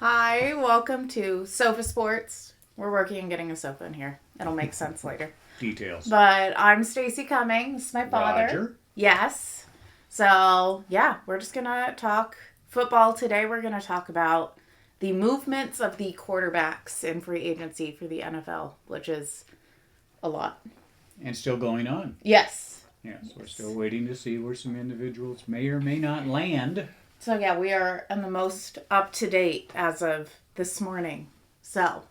Hi, welcome to Sofa Sports. We're working on getting a sofa in here. It'll make sense later. Details. But I'm Stacy Cummings, my father. Roger. Yes. So, yeah, we're just going to talk football today. We're going to talk about the movements of the quarterbacks in free agency for the NFL, which is a lot. And still going on. Yes. Yes, we're still waiting to see where some individuals may or may not land. So, yeah, we are in the most up to date as of this morning. So,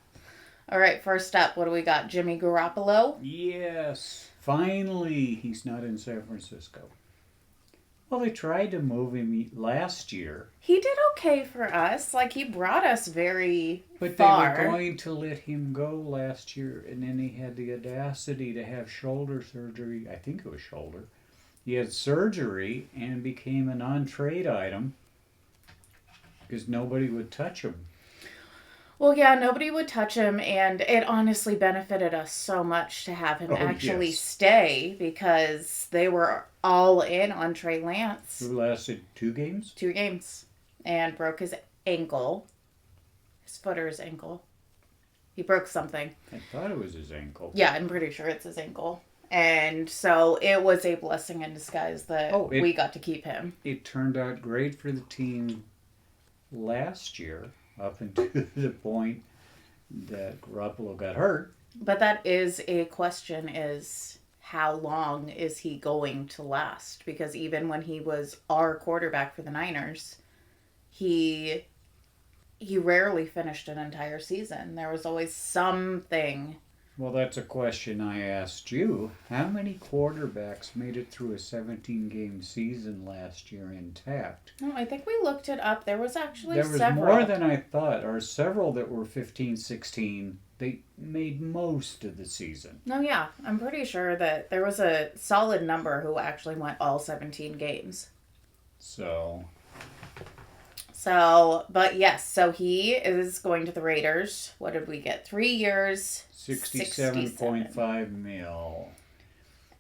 all right, first up, what do we got? Jimmy Garoppolo? Yes. Finally, he's not in San Francisco. Well, they tried to move him last year. He did okay for us. Like, he brought us very But far. they were going to let him go last year, and then he had the audacity to have shoulder surgery. I think it was shoulder. He had surgery and became a non-trade item because nobody would touch him. Well, yeah, nobody would touch him, and it honestly benefited us so much to have him actually stay because they were all in on Trey Lance. Who lasted 2 games? 2 games. And broke his ankle. His foot or his ankle. He broke something. I thought it was his ankle. Yeah, I'm pretty sure it's his ankle. And so it was a blessing in disguise that we got to keep him. It turned out great for the team last year, up until the point that Garoppolo got hurt. But that is a question, is how long is he going to last? Because even when he was our quarterback for the Niners, he rarely finished an entire season. There was always something. Well, that's a question I asked you. How many quarterbacks made it through a 17-game season last year intact? No, I think we looked it up. There was actually There was several. more than I thought, or several that were 15, 16. They made most of the season. No, yeah. I'm pretty sure that there was a solid number who actually went all 17 games. But yes, so he is going to the Raiders. What did we get? 3 years, 67.5 mil.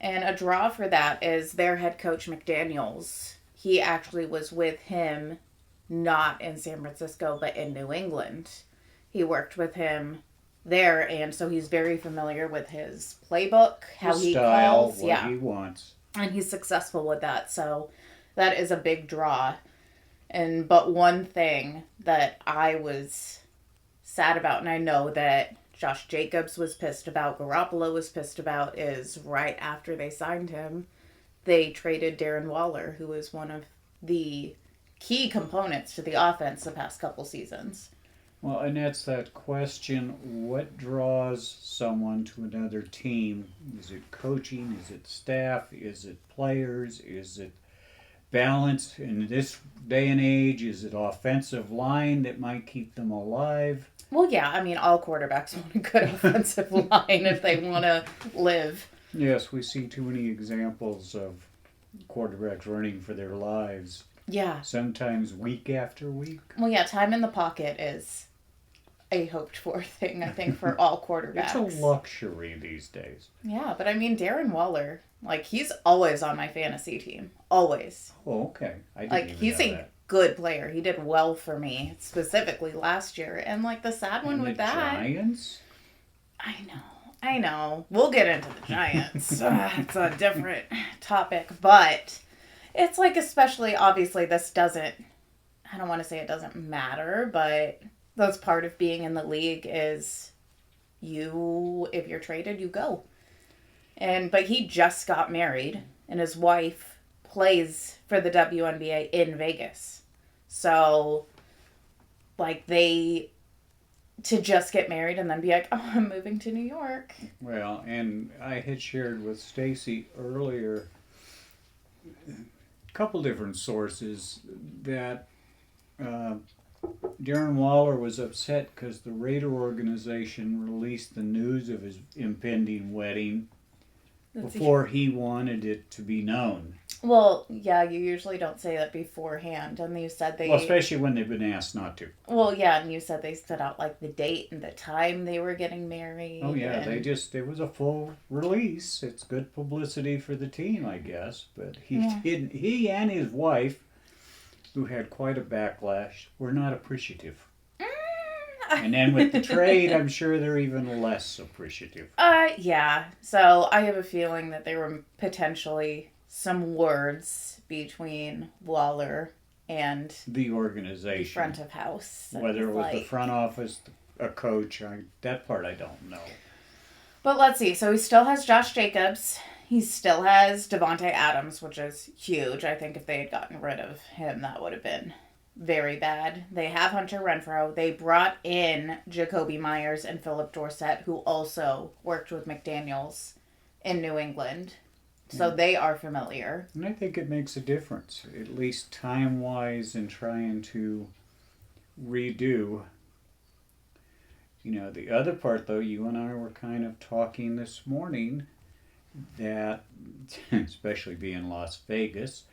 And a draw for that is their head coach, McDaniels. He actually was with him, not in San Francisco, but in New England. He worked with him there, and so he's very familiar with his playbook, how His he style, calls. what he wants. And he's successful with that, so that is a big draw. But one thing that I was sad about, and I know that Josh Jacobs was pissed about, Garoppolo was pissed about, is right after they signed him, they traded Darren Waller, who is one of the key components to the offense the past couple seasons. Well, and that's that question, what draws someone to another team? Is it coaching? Is it staff? Is it players? Is it balance in this day and age? Is it offensive line that might keep them alive? Well, yeah, I mean, all quarterbacks want a good offensive line if they want to live. Yes, we see too many examples of quarterbacks running for their lives. Yeah. Sometimes week after week. Well, yeah, time in the pocket is a hoped-for thing, I think, for all quarterbacks. It's a luxury these days. Yeah, but I mean, Darren Waller, like, he's always on my fantasy team. Always. Oh, okay. I didn't Like, even he's know a that. good player. He did well for me, specifically last year. And, like, the sad one And with the that... Giants? I know. We'll get into the Giants. It's a different topic. But it's, like, especially, obviously, this doesn't... I don't want to say it doesn't matter, but that's part of being in the league is if you're traded, you go. But he just got married, and his wife plays for the WNBA in Vegas. So, like, to just get married and then be like, oh, I'm moving to New York. Well, and I had shared with Stacy earlier a couple different sources that Darren Waller was upset because the Raider organization released the news of his impending wedding before he wanted it to be known. Well, yeah, you usually don't say that beforehand. And you said Well, especially when they've been asked not to. Well, yeah, and you said they set out, like, the date and the time they were getting married. Oh, yeah, it was a full release. It's good publicity for the team, I guess. But he and his wife, who had quite a backlash, were not appreciative. And then with the trade, I'm sure they're even less appreciative. Yeah. So I have a feeling that there were potentially some words between Waller and The the organization, front of house. whether it was the Like, front office, a coach, that part I don't know. but let's see. So he still has Josh Jacobs. He still has Devontae Adams, which is huge. I think if they had gotten rid of him, that would have been very bad. They have Hunter Renfrow. They brought in Jacoby Myers and Philip Dorsett, who also worked with McDaniels in New England. So they are familiar. And I think it makes a difference, at least time-wise, in trying to redo. The other part, though, you and I were kind of talking this morning that, especially being Las Vegas,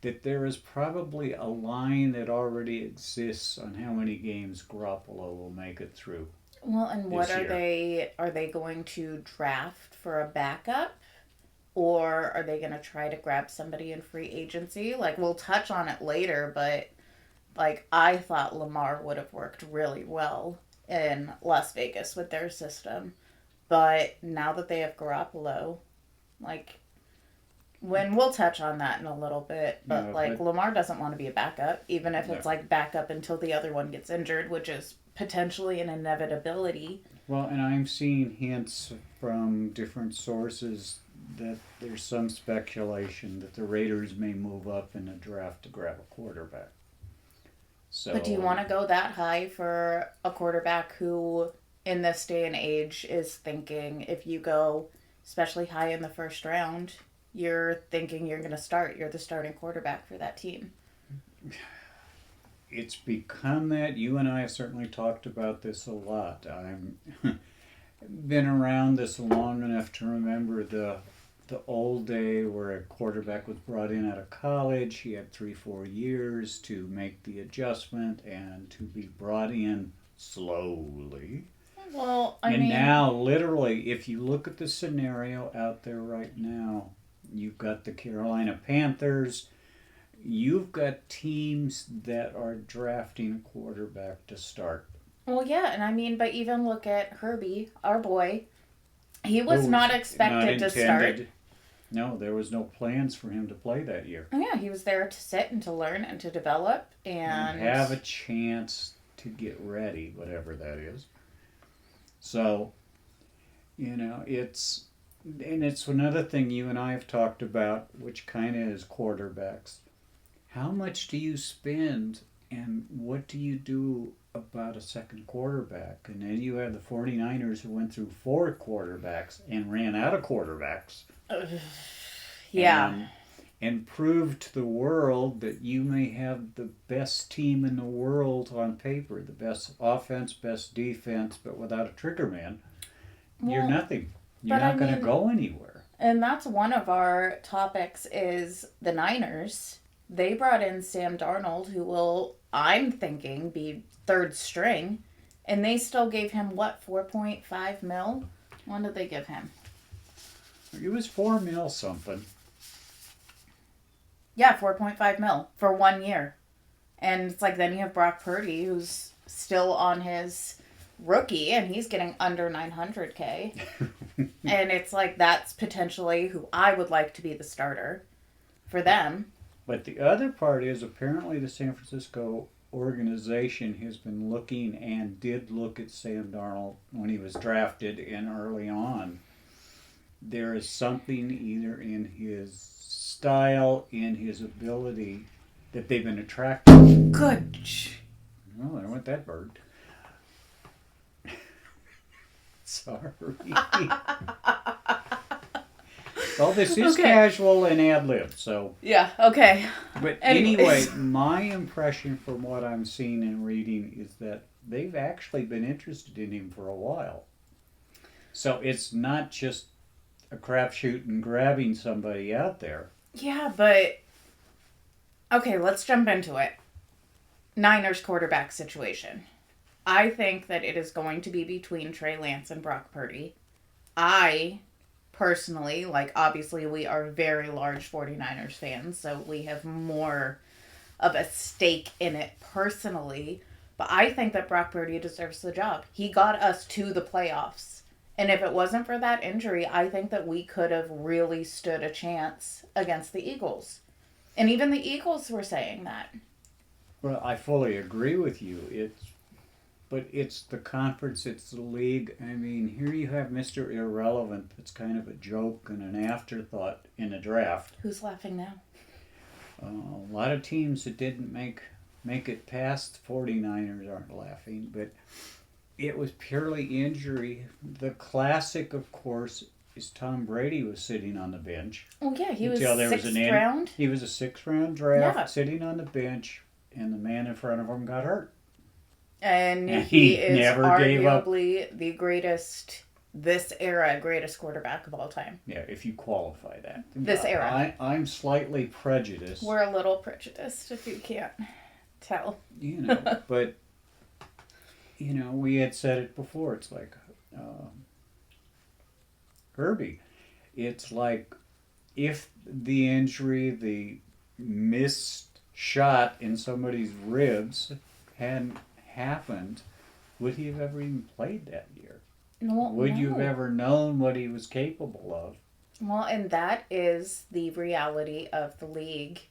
that there is probably a line that already exists on how many games Garoppolo will make it through. Well, and what This are year. they going to draft for a backup? Or are they going to try to grab somebody in free agency? Like, we'll touch on it later, but, like, I thought Lamar would have worked really well in Las Vegas with their system. But now that they have Garoppolo, like, when we'll touch on that in a little bit, but, Yeah, like, but- Lamar doesn't want to be a backup, even if it's, No. like, backup until the other one gets injured, which is potentially an inevitability. Well, and I'm seeing hints from different sources that there's some speculation that the Raiders may move up in the draft to grab a quarterback. So, But do you want to go that high for a quarterback who, in this day and age, is thinking if you go, especially high in the first round, you're thinking you're going to start. You're the starting quarterback for that team. It's become that. You and I have certainly talked about this a lot. I'm been around this long enough to remember the old day where a quarterback was brought in out of college. He had 3-4 years to make the adjustment and to be brought in slowly. Well, I And mean, now, literally, if you look at the scenario out there right now, you've got the Carolina Panthers. You've got teams that are drafting a quarterback to start. well, yeah, and I mean, but even look at Herbie, our boy. He was Who not was expected to start. intended- No, there was no plans for him to play that year. Oh, yeah, he was there to sit and to learn and to develop and have a chance to get ready, whatever that is. So, it's another thing you and I have talked about, which kind of is quarterbacks. How much do you spend and what do you do about a second quarterback? And then you have the 49ers who went through 4 quarterbacks and ran out of quarterbacks. yeah. And prove to the world that you may have the best team in the world on paper, the best offense, best defense, but without a trigger man, you're Well, nothing. You're but I not going to mean- go anywhere. And that's one of our topics is the Niners. They brought in Sam Darnold, who will, I'm thinking, be third string. And they still gave him, what, 4.5 mil? When did they give him? It was $4 million something. Yeah, 4.5 mil for 1 year. And it's like then you have Brock Purdy, who's still on his rookie, and he's getting under 900K. And it's like that's potentially who I would like to be the starter for them. But the other part is apparently the San Francisco organization has been looking and did look at Sam Darnold when he was drafted and early on. There is something either in his style, in his ability, that they've been attracted. Good. Oh, there went that bird. Sorry. Well, this is Okay. casual and ad lib, so. Yeah, okay. But Anyways. anyway, my impression from what I'm seeing and reading is that they've actually been interested in him for a while. So it's not just a crapshoot and grabbing somebody out there. Yeah, but okay, let's jump into it. Niners quarterback situation. I think that it is going to be between Trey Lance and Brock Purdy. I personally, like obviously we are very large 49ers fans, so we have more of a stake in it personally, But I think that Brock Purdy deserves the job. He got us to the playoffs. And if it wasn't for that injury, I think that we could have really stood a chance against the Eagles. And even the Eagles were saying that. Well, I fully agree with you. But it's the conference, it's the league. I mean, here you have Mr. Irrelevant that's kind of a joke and an afterthought in a draft. Who's laughing now? A lot of teams that didn't make it past 49ers aren't laughing, but it was purely injury. The classic, of course, is Tom Brady was sitting on the bench. Oh, yeah, he was sixth an round. He was a sixth-round draft, Yeah. sitting on the bench, and the man in front of him got hurt. And he is never gave up. arguably the greatest, this era, greatest quarterback of all time. Yeah, if you qualify that. This era. I'm slightly prejudiced. We're a little prejudiced, if you can't tell. But, we had said it before. It's like Herbie. It's like if the injury, the missed shot in somebody's ribs hadn't happened, would he have ever even played that year? Would you have ever known what he was capable of? Well, and that is the reality of the league,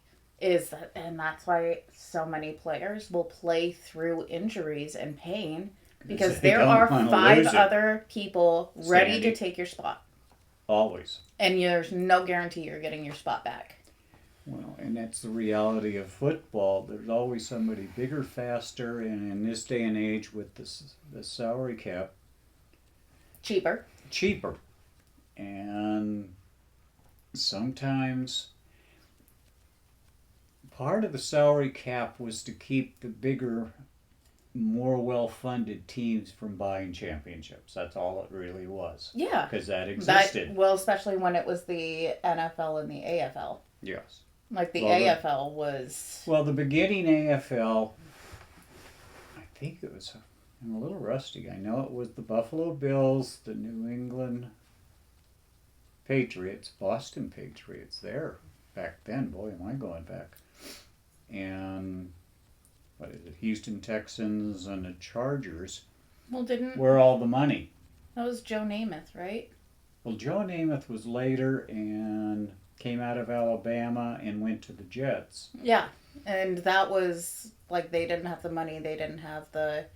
and that's why so many players will play through injuries and pain, because there are 5 other people ready to take your spot. Always. And there's no guarantee you're getting your spot back. Well, and that's the reality of football. There's always somebody bigger, faster, and in this day and age with the salary cap, Cheaper. And sometimes part of the salary cap was to keep the bigger, more well-funded teams from buying championships. That's all it really was. Yeah. Because that existed. Especially when it was the NFL and the AFL. Yes. Like the AFL was... Well, the beginning AFL, I think it was... I'm a little rusty. I know it was the Buffalo Bills, the New England Patriots, Boston Patriots there back then. Boy, am I going back. And what is it? Houston Texans and the Chargers. Well, were all the money. That was Joe Namath, right? Well, Joe Namath was later and came out of Alabama and went to the Jets. Yeah, and that was like they didn't have the money, they didn't have the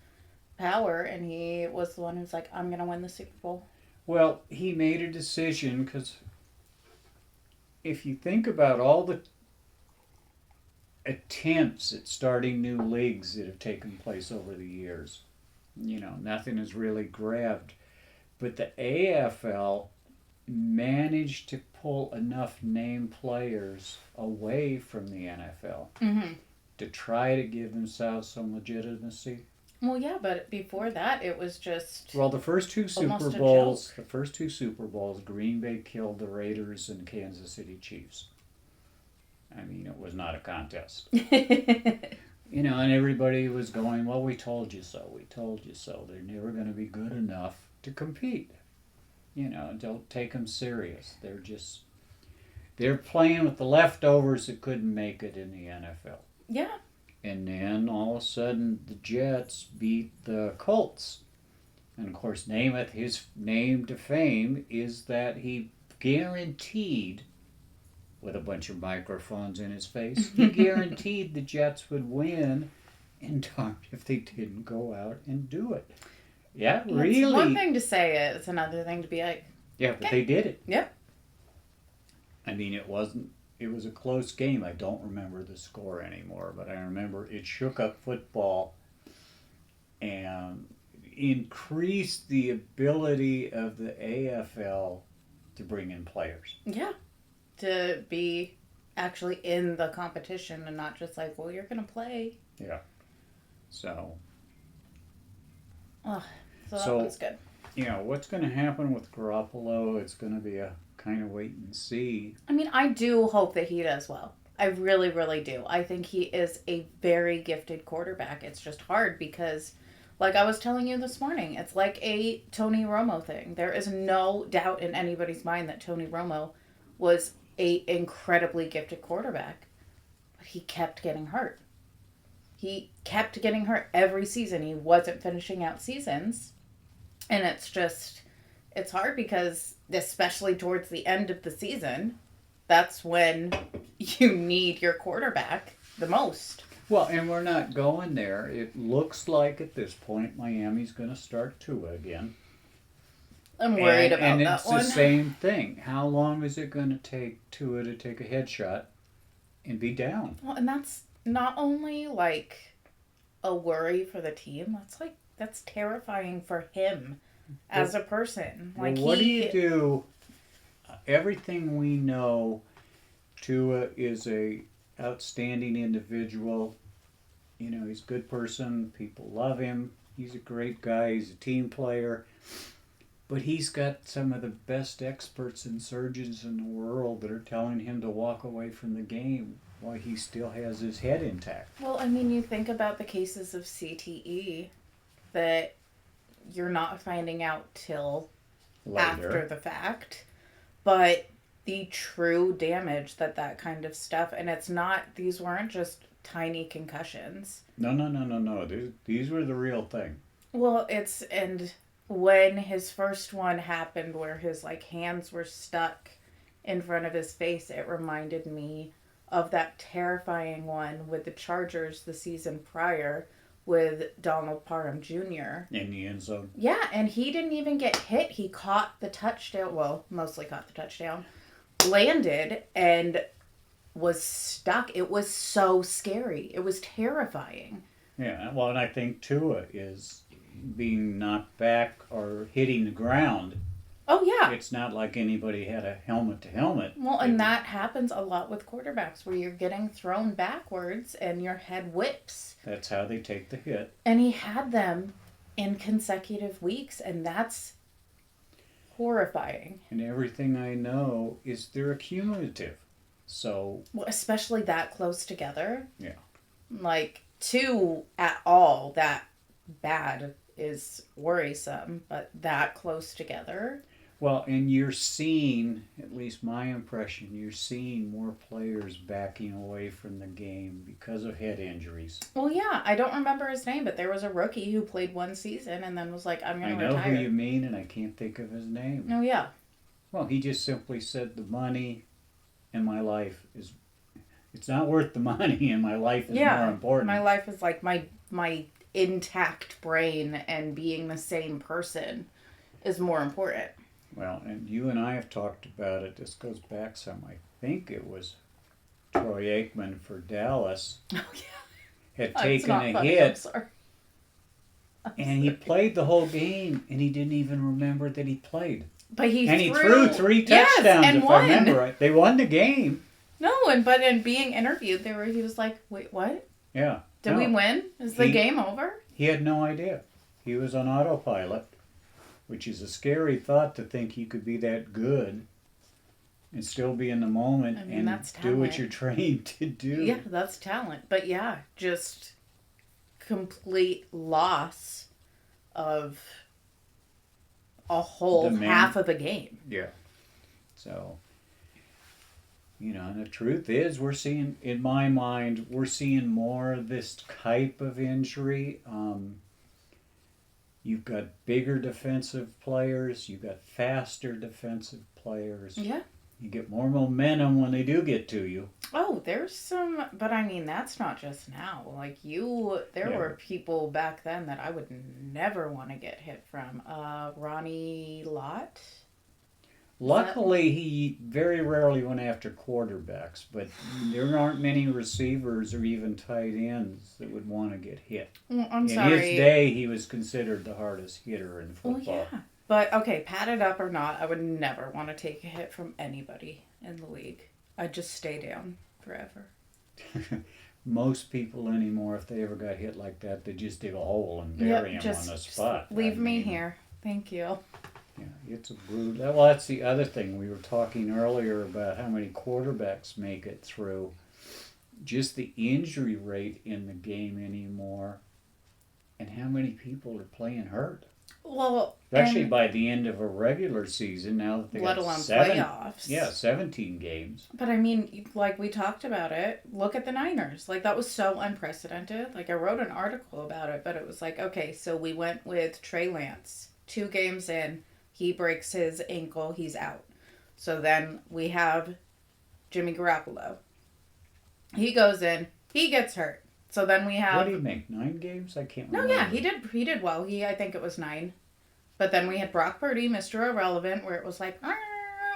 power, and he was the one who's like, I'm going to win the Super Bowl. Well, he made a decision because if you think about all the attempts at starting new leagues that have taken place over the years, nothing has really grabbed. But the AFL managed to pull enough name players away from the NFL to try to give themselves some legitimacy. Well, yeah, but before that, it was just... Well, the first two Super Bowls, Green Bay killed the Raiders and Kansas City Chiefs. I mean, it was not a contest. And everybody was going, well, we told you so. They're never going to be good enough to compete. Don't take them serious. They're playing with the leftovers that couldn't make it in the NFL. Yeah. And then all of a sudden the Jets beat the Colts. And of course Namath, his name to fame is that he guaranteed, with a bunch of microphones in his face, he guaranteed the Jets would win, and darned if they didn't go out and do it. Yeah, really. It's one thing to say it, it's another thing to be like... Yeah, but they did it. Yeah. I mean, it was a close game. I don't remember the score anymore, but I remember it shook up football and increased the ability of the AFL to bring in players. Yeah. To be actually in the competition and not just like, well, you're going to play. Yeah. So that was good. What's going to happen with Garoppolo, it's going to be a kind of wait and see. I mean, I do hope that he does well. I really, really do. I think he is a very gifted quarterback. It's just hard because, like I was telling you this morning, it's like a Tony Romo thing. There is no doubt in anybody's mind that Tony Romo was a incredibly gifted quarterback, but he kept getting hurt. He kept getting hurt every season. He wasn't finishing out seasons. And it's hard because, especially towards the end of the season, that's when you need your quarterback the most. Well, and we're not going there. It looks like at this point Miami's going to start Tua again. I'm worried about and that it's one. the same thing. How long is it going to take Tua to take a headshot and be down? Well, and that's not only like a worry for the team. That's terrifying for him as a person. Like, well, what do you do? Everything we know, Tua is a outstanding individual. You know, he's a good person. People love him. He's a great guy. He's a team player. But he's got some of the best experts and surgeons in the world that are telling him to walk away from the game while he still has his head intact. Well, I mean, you think about the cases of CTE that you're not finding out till Later. after the fact. But the true damage that kind of stuff, and these weren't just tiny concussions. No. These were the real thing. Well, and when his first one happened where his hands were stuck in front of his face, it reminded me of that terrifying one with the Chargers the season prior with Donald Parham Jr. In the end zone. Yeah, and he didn't even get hit. He caught the touchdown. Well, mostly caught the touchdown. Landed and was stuck. It was so scary. It was terrifying. Yeah, well, and I think Tua is being knocked back or hitting the ground. Oh, yeah. It's not like anybody had a helmet to helmet. Well, and that happens a lot with quarterbacks where you're getting thrown backwards and your head whips. That's how they take the hit. And he had them in consecutive weeks, and that's horrifying. And everything I know is they're accumulative. So... Well, especially that close together. Yeah. Like, two at all that bad is worrisome, but that close together... Well, and you're seeing, at least my impression, you're seeing more players backing away from the game because of head injuries. Well, yeah, I don't remember his name, but there was a rookie who played one season and then was like, I'm going to retire. I know who you mean, and I can't think of his name. Oh, yeah. Well, he just simply said the money in my life is... It's not worth the money, and my life is more important. My life is like my intact brain, and being the same person is more important. Well, and you and I have talked about it. This goes back some. I think it was Troy Aikman for Dallas. Oh, yeah. Had taken a hit. I'm sorry. And he played the whole game, and he didn't even remember that he played. But he threw 3 touchdowns, and if won. I remember right. They won the game. No, but in being interviewed, he was like, wait, what? Yeah. Did we win? Is the game over? He had no idea. He was on autopilot, which is a scary thought to think he could be that good and still be in the moment and do what you're trained to do. Yeah, that's talent. But yeah, just complete loss of a whole half of a game. Yeah. So, and the truth is we're seeing, in my mind, we're seeing more of this type of injury. You've got bigger defensive players. You've got faster defensive players. Yeah. You get more momentum when they do get to you. Oh, there's some, but I mean, that's not just now. There were people back then that I would never want to get hit from. Ronnie Lott? Luckily, he very rarely went after quarterbacks, but there aren't many receivers or even tight ends that would want to get hit. Well, In his day, he was considered the hardest hitter in football. Well, yeah. But, okay, padded up or not, I would never want to take a hit from anybody in the league. I'd just stay down forever. Most people anymore, if they ever got hit like that, they just dig a hole and bury him on the spot. Leave me here. Thank you. Yeah, it's a brutal... Well, that's the other thing. We were talking earlier about how many quarterbacks make it through. Just the injury rate in the game anymore, and how many people are playing hurt. Well, Especially and by the end of a regular season, now that they let got alone seven, playoffs. yeah, 17 games. But I mean, like we talked about it, look at the Niners. Like that was so unprecedented. Like I wrote an article about it, but it was like, okay, so we went with Trey Lance. 2 games in, he breaks his ankle, he's out. So then we have Jimmy Garoppolo. He goes in, he gets hurt. So then we What have do you make? 9 games? I can't no, remember. yeah, he did well. I think it was 9. But then we had Brock Purdy, Mr. Irrelevant, where it was like, "Arr,"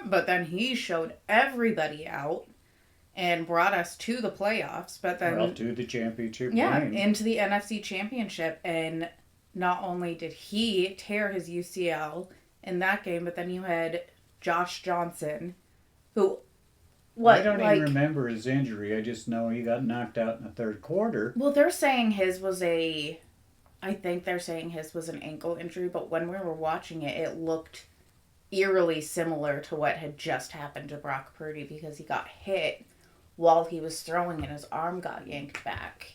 but then he showed everybody out and brought us to the playoffs. But then, Well, to the championship yeah, game. into the NFC Championship. And not only did he tear his UCL in that game, but then you had Josh Johnson, who, I don't even remember his injury. I just know he got knocked out in the third quarter. Well, they're saying his was I think they're saying his was an ankle injury, but when we were watching it, it looked eerily similar to what had just happened to Brock Purdy because he got hit while he was throwing and his arm got yanked back.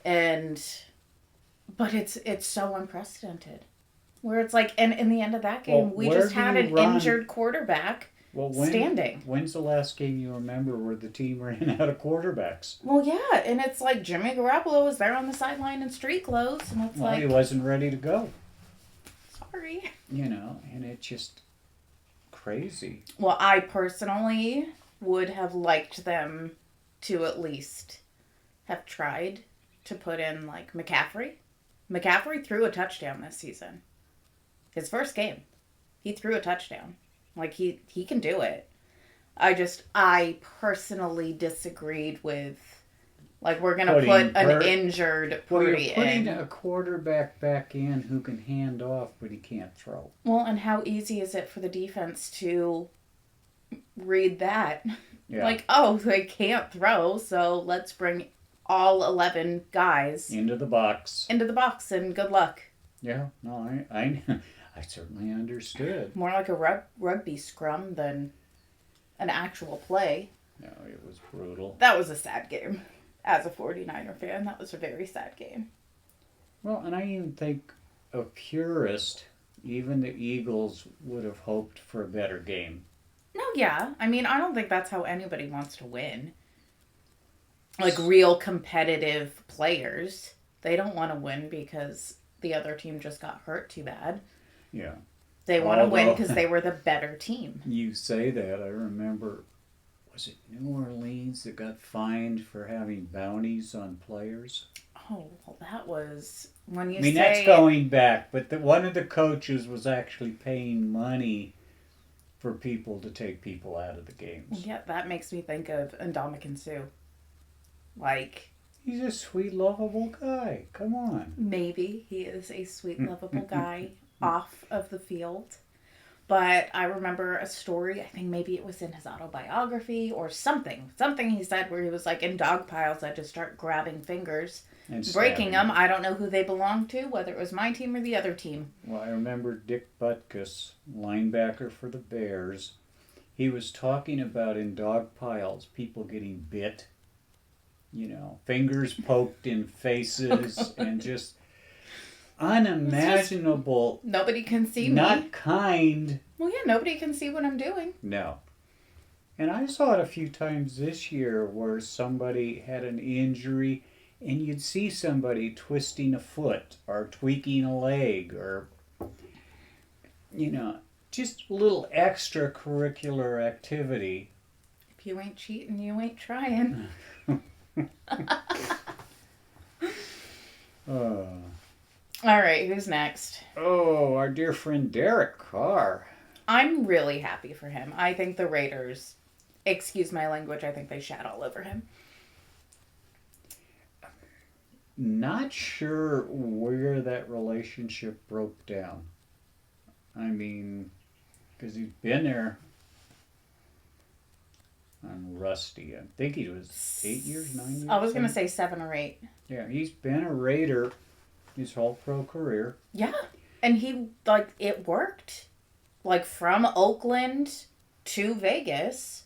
But it's so unprecedented. Where it's like, and in the end of that game, we just had an injured quarterback standing. When's the last game you remember where the team ran out of quarterbacks? Well, yeah, and it's like Jimmy Garoppolo was there on the sideline in street clothes, and it's Well, he wasn't ready to go. sorry. And it's just crazy. Well, I personally would have liked them to at least have tried to put in, like, McCaffrey. McCaffrey threw a touchdown this season. His first game. He threw a touchdown. Like, he can do it. I personally disagreed with, like, we're going to put an injured Purdy in. Putting a quarterback back in who can hand off, but he can't throw. Well, and how easy is it for the defense to read that? Yeah. Like, oh, they can't throw, so let's bring all 11 guys into the box and good luck. Yeah, no, I certainly understood. More like a rugby scrum than an actual play. No, it was brutal. That was a sad game. As a 49er fan, that was a very sad game. Well, and I even think a purist, even the Eagles would have hoped for a better game. No, yeah. I mean, I don't think that's how anybody wants to win. Like, real competitive players, they don't want to win because the other team just got hurt too bad. Yeah. They want to win because they were the better team. You say that. I remember, was it New Orleans that got fined for having bounties on players? Oh, well, that was when you that's going back, but one of the coaches was actually paying money for people to take people out of the games. Yeah, that makes me think of Ndamukong Suh. Like, he's a sweet, lovable guy. Come on. Maybe he is a sweet, lovable guy off of the field. But I remember a story, I think maybe it was in his autobiography or something. Something he said where he was like, in dog piles, I'd just start grabbing fingers, and breaking them. I don't know who they belonged to, whether it was my team or the other team. Well, I remember Dick Butkus, linebacker for the Bears. He was talking about in dog piles, people getting bit. Fingers poked in faces and just unimaginable. Just, nobody can see me. Not kind. Well, yeah, nobody can see what I'm doing. No. And I saw it a few times this year where somebody had an injury and you'd see somebody twisting a foot or tweaking a leg or, just a little extracurricular activity. If you ain't cheating, you ain't trying. All right, who's next? Oh, our dear friend Derek Carr. I'm really happy for him. I think the Raiders, excuse my language, I think they shat all over him. Not sure where that relationship broke down. I mean, because he's been there on Rusty. I think he was 8 years, 9 years. I was going to say 7 or 8. Yeah, he's been a Raider his whole pro career. Yeah, and it worked. Like, from Oakland to Vegas,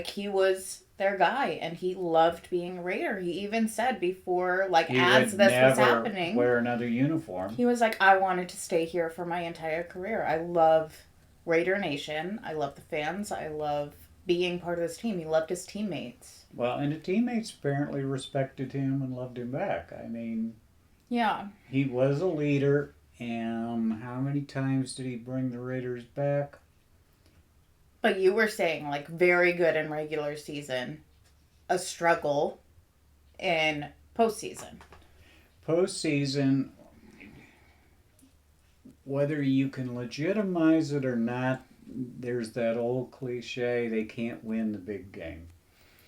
he was their guy, and he loved being a Raider. He even said before, like, He as would this was never happening, wear another uniform. he was like, I wanted to stay here for my entire career. I love Raider Nation. I love the fans. I love being part of this team. He loved his teammates. Well, and the teammates apparently respected him and loved him back. I mean, Yeah. he was a leader, and how many times did he bring the Raiders back? But you were saying, like, very good in regular season, a struggle in postseason. Postseason, whether you can legitimize it or not, there's that old cliche, they can't win the big game.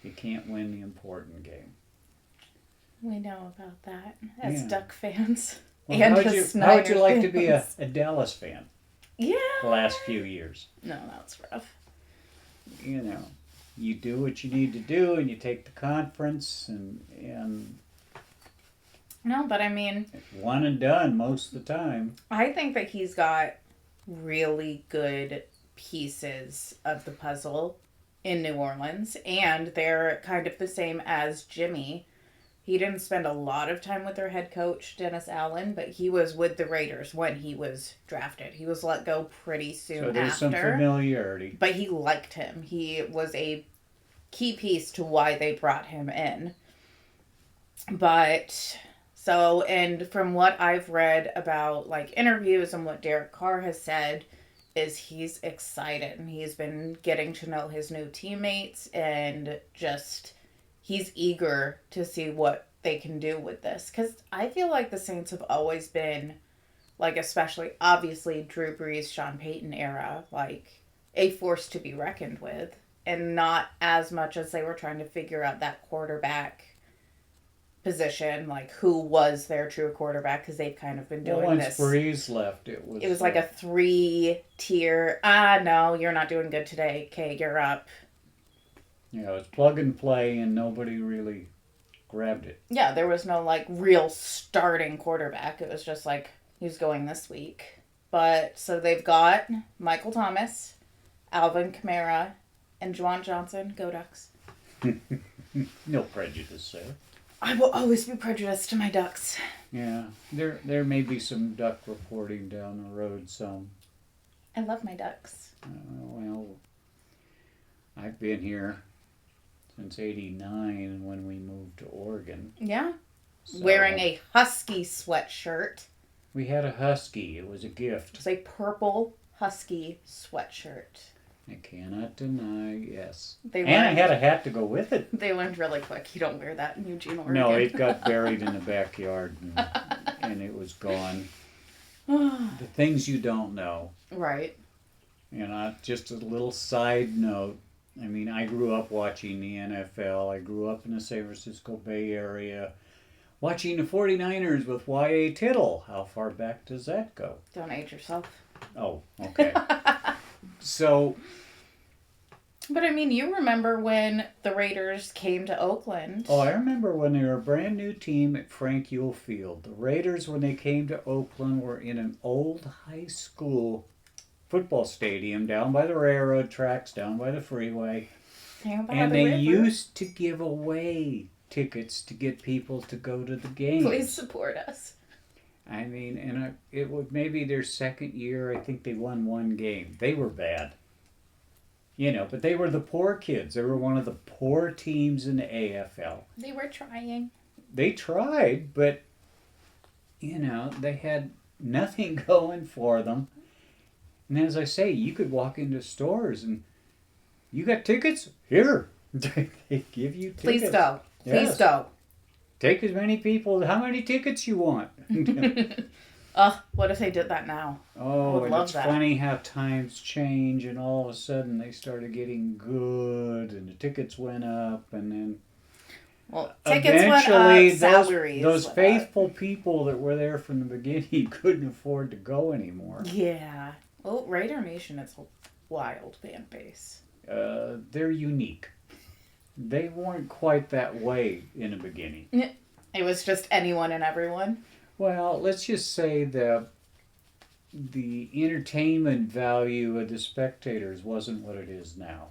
They can't win the important game. We know about that as Yeah. Duck fans. Well, And how would you like to be fans. a Dallas fan Yeah. the last few years? No, that's rough. You know, you do what you need to do, and you take the conference, and No, but I mean, one and done most of the time. I think that he's got really good pieces of the puzzle in New Orleans, and they're kind of the same as Jimmy. He didn't spend a lot of time with their head coach, Dennis Allen, but he was with the Raiders when he was drafted. He was let go pretty soon So there's some after. familiarity. But he liked him. He was a key piece to why they brought him in. But so, and from what I've read about like interviews and what Derek Carr has said, is he's excited and he's been getting to know his new teammates and just he's eager to see what they can do with this. Because I feel like the Saints have always been, like, especially, obviously, Drew Brees, Sean Payton era, like, a force to be reckoned with. And not as much as they were trying to figure out that quarterback position, like, who was their true quarterback, because they've kind of been doing Once this. Breeze left, it was Like a 3-tier, no, you're not doing good today. Okay, you're up. you know, it's plug and play, and nobody really grabbed it. Yeah, there was no, like, real starting quarterback. It was just, like, who's going this week. But, so they've got Michael Thomas, Alvin Kamara, and Juwan Johnson. Go Ducks. No prejudice there. I will always be prejudiced to my Ducks. Yeah, there may be some duck reporting down the road. Some. I love my Ducks. Well, I've been here since '89 when we moved to Oregon. Yeah. So Wearing a Husky sweatshirt. we had a husky. It was a gift. It's a purple Husky sweatshirt. I cannot deny. Yes, They and I learned, had a hat to go with it. they learned really quick. You don't wear that in Eugene, Oregon. No, it got buried in the backyard, and it was gone. The things you don't know. Right. You know, just a little side note. I mean, I grew up watching the NFL. I grew up in the San Francisco Bay Area watching the 49ers with Y.A. Tittle. How far back does that go? Don't age yourself. Oh, okay. So, But I mean, you remember when the Raiders came to Oakland. I remember when they were a brand new team at Frank Yule Field. The Raiders, when they came to Oakland, were in an old high school football stadium down by the railroad tracks, down by the freeway. And they used to give away tickets to get people to go to the games. Please support us. I mean, and it was maybe their second year. I think they won one game. They were bad. You know, but they were the poor kids. They were one of the poor teams in the AFL. They were trying. They tried, but, you know, they had nothing going for them. And as I say, you could walk into stores and you got tickets? Here. They give you tickets. Please go. Please Yes. go. Take as many people, how many tickets you want. What if they did that now? Oh, and love it's that. funny how times change, and all of a sudden they started getting good, and the tickets went up, and then Well, tickets went eventually up, salaries those went faithful people that were there from the beginning couldn't afford to go anymore. up. Yeah. Well, Raider Nation is a wild fan base. They're unique. They weren't quite that way in the beginning. It was just anyone and everyone. Well, let's just say that the entertainment value of the spectators wasn't what it is now.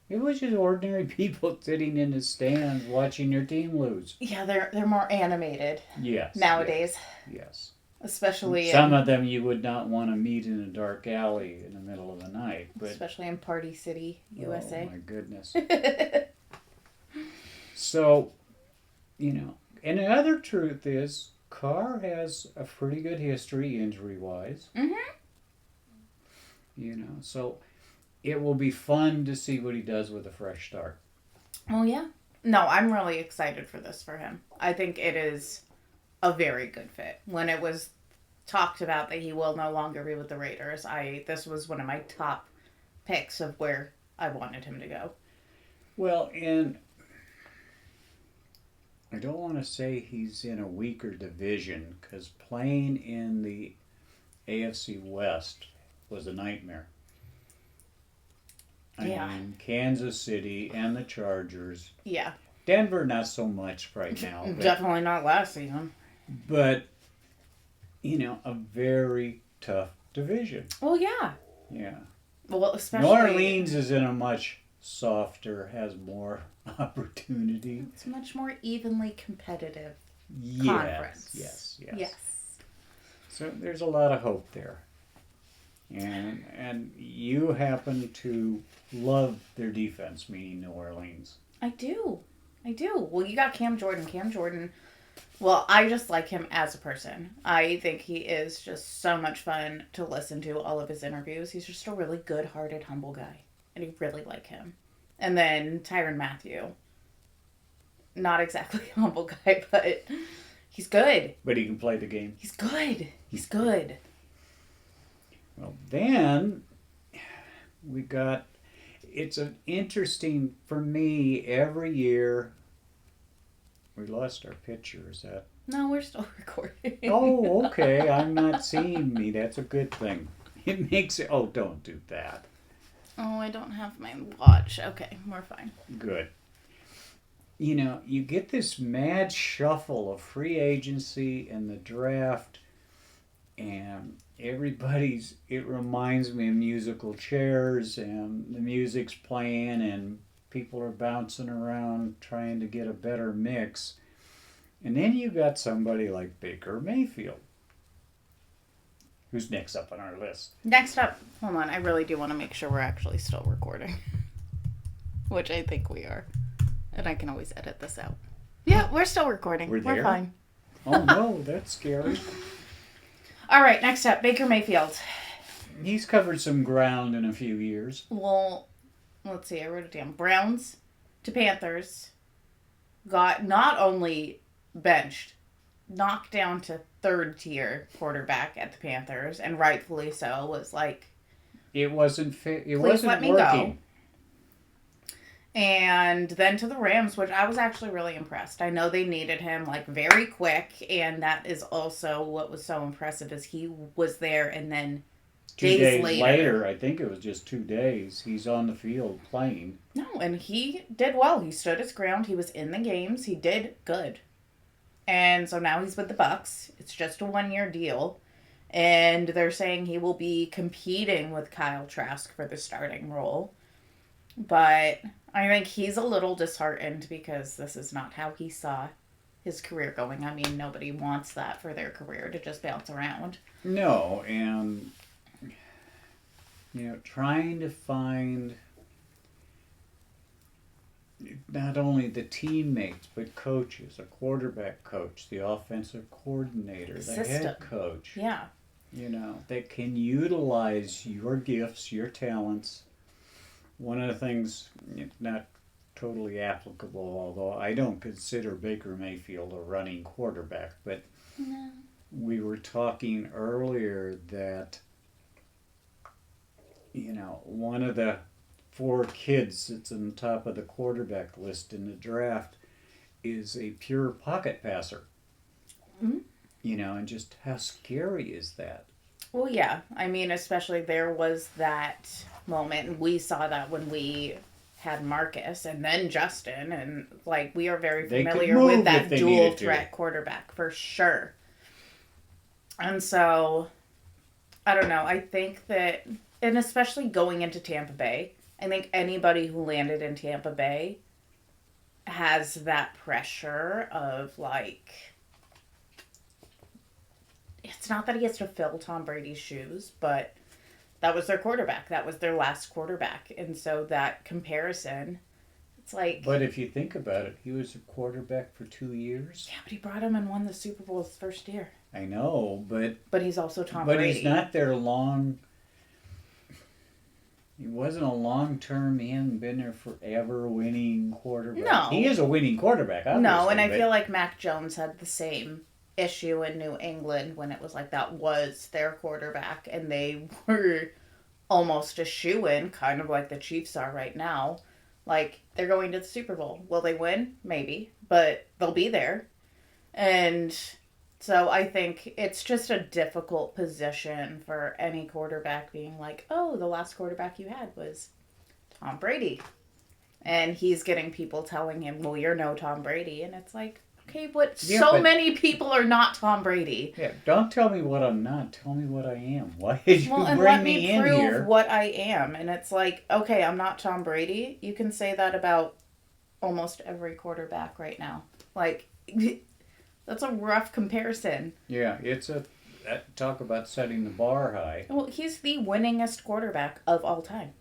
It was just ordinary people sitting in the stands watching their team lose. Yeah, they're more animated Yes. nowadays. Yes. Especially Some of them you would not want to meet in a dark alley in the middle of the night. But, especially in Party City, USA. Oh my goodness. So, and the other truth is Carr has a pretty good history injury-wise. So it will be fun to see what he does with a fresh start. Oh, yeah. No, I'm really excited for this for him. I think it is a very good fit. When it was talked about that he will no longer be with the Raiders, this was one of my top picks of where I wanted him to go. Well, and I don't want to say he's in a weaker division because playing in the AFC West was a nightmare. I mean, Kansas City and the Chargers. Yeah. Denver, not so much right now. Definitely not last season. But, a very tough division. Well, yeah. Yeah. Well, especially... New Orleans is in a much softer, has more opportunity. It's a much more evenly competitive conference. Yes. So there's a lot of hope there. And you happen to love their defense, meaning New Orleans. I do. Well, you got Cam Jordan. Well, I just like him as a person. I think he is just so much fun to listen to, all of his interviews. He's just a really good-hearted, humble guy. And I really like him. And then Tyrann Mathieu. Not exactly a humble guy, but he's good. But he can play the game. He's good. Well, then it's an interesting, for me, every year, we lost our picture, is that? No, we're still recording. Oh, okay, I'm not seeing me, that's a good thing. It makes it, don't do that. Oh, I don't have my watch. Okay, we're fine. Good. You get this mad shuffle of free agency and the draft, and it reminds me of musical chairs, and the music's playing and people are bouncing around trying to get a better mix. And then you got somebody like Baker Mayfield, who's next up on our list. Next up, hold on, I really do want to make sure we're actually still recording. Which I think we are. And I can always edit this out. Yeah, we're still recording. We're fine. Oh no, that's scary. All right, next up, Baker Mayfield. He's covered some ground in a few years. Well, let's see, I wrote it down. Browns to Panthers. Got not only benched, knocked down to third tier quarterback at the Panthers, and rightfully so, was like, it wasn't fit. It please wasn't let me working. go. And then to the Rams, which I was actually really impressed. I know they needed him like very quick, and that is also what was so impressive is he was there, and then 2 days later, I think it was just 2 days, he's on the field playing. No, and he did well. He stood his ground. He was in the games. He did good. And so now he's with the Bucs. It's just a 1-year deal. And they're saying he will be competing with Kyle Trask for the starting role. But I think he's a little disheartened because this is not how he saw his career going. I mean, nobody wants that for their career, to just bounce around. No, and, trying to find not only the teammates, but coaches, a quarterback coach, the offensive coordinator, the head coach. Yeah. That can utilize your gifts, your talents. One of the things, not totally applicable, although I don't consider Baker Mayfield a running quarterback, but no. We were talking earlier that, one of the 4 kids that's on top of the quarterback list in the draft is a pure pocket passer. Mm-hmm. And just how scary is that? Well, yeah. I mean, especially there was that moment, and we saw that when we had Marcus and then Justin, and we are very familiar with that dual threat quarterback for sure. And so, I don't know. I think that, and especially going into Tampa Bay, I think anybody who landed in Tampa Bay has that pressure of like, it's not that he has to fill Tom Brady's shoes, but that was their quarterback. That was their last quarterback. And so that comparison, it's like. But if you think about it, he was a quarterback for 2 years. Yeah, but he brought him and won the Super Bowl his first year. I know, but he's also Tom Brady. But he's not there long. He wasn't a long-term. He hadn't been there forever winning quarterback. No. He is a winning quarterback, obviously. No, and I feel like Mac Jones had the same issue in New England when it was like that was their quarterback and they were almost a shoo-in, kind of like the Chiefs are right now. Like, they're going to the Super Bowl. Will they win? Maybe. But they'll be there. And so I think it's just a difficult position for any quarterback being like, oh, the last quarterback you had was Tom Brady. And he's getting people telling him, well, you're no Tom Brady. And it's like, okay, but many people are not Tom Brady. Yeah, don't tell me what I'm not. Tell me what I am. Why did you and bring let me me in prove here? what I am. And it's like, okay, I'm not Tom Brady. You can say that about almost every quarterback right now. Like, that's a rough comparison. Yeah, talk about setting the bar high. Well, he's the winningest quarterback of all time.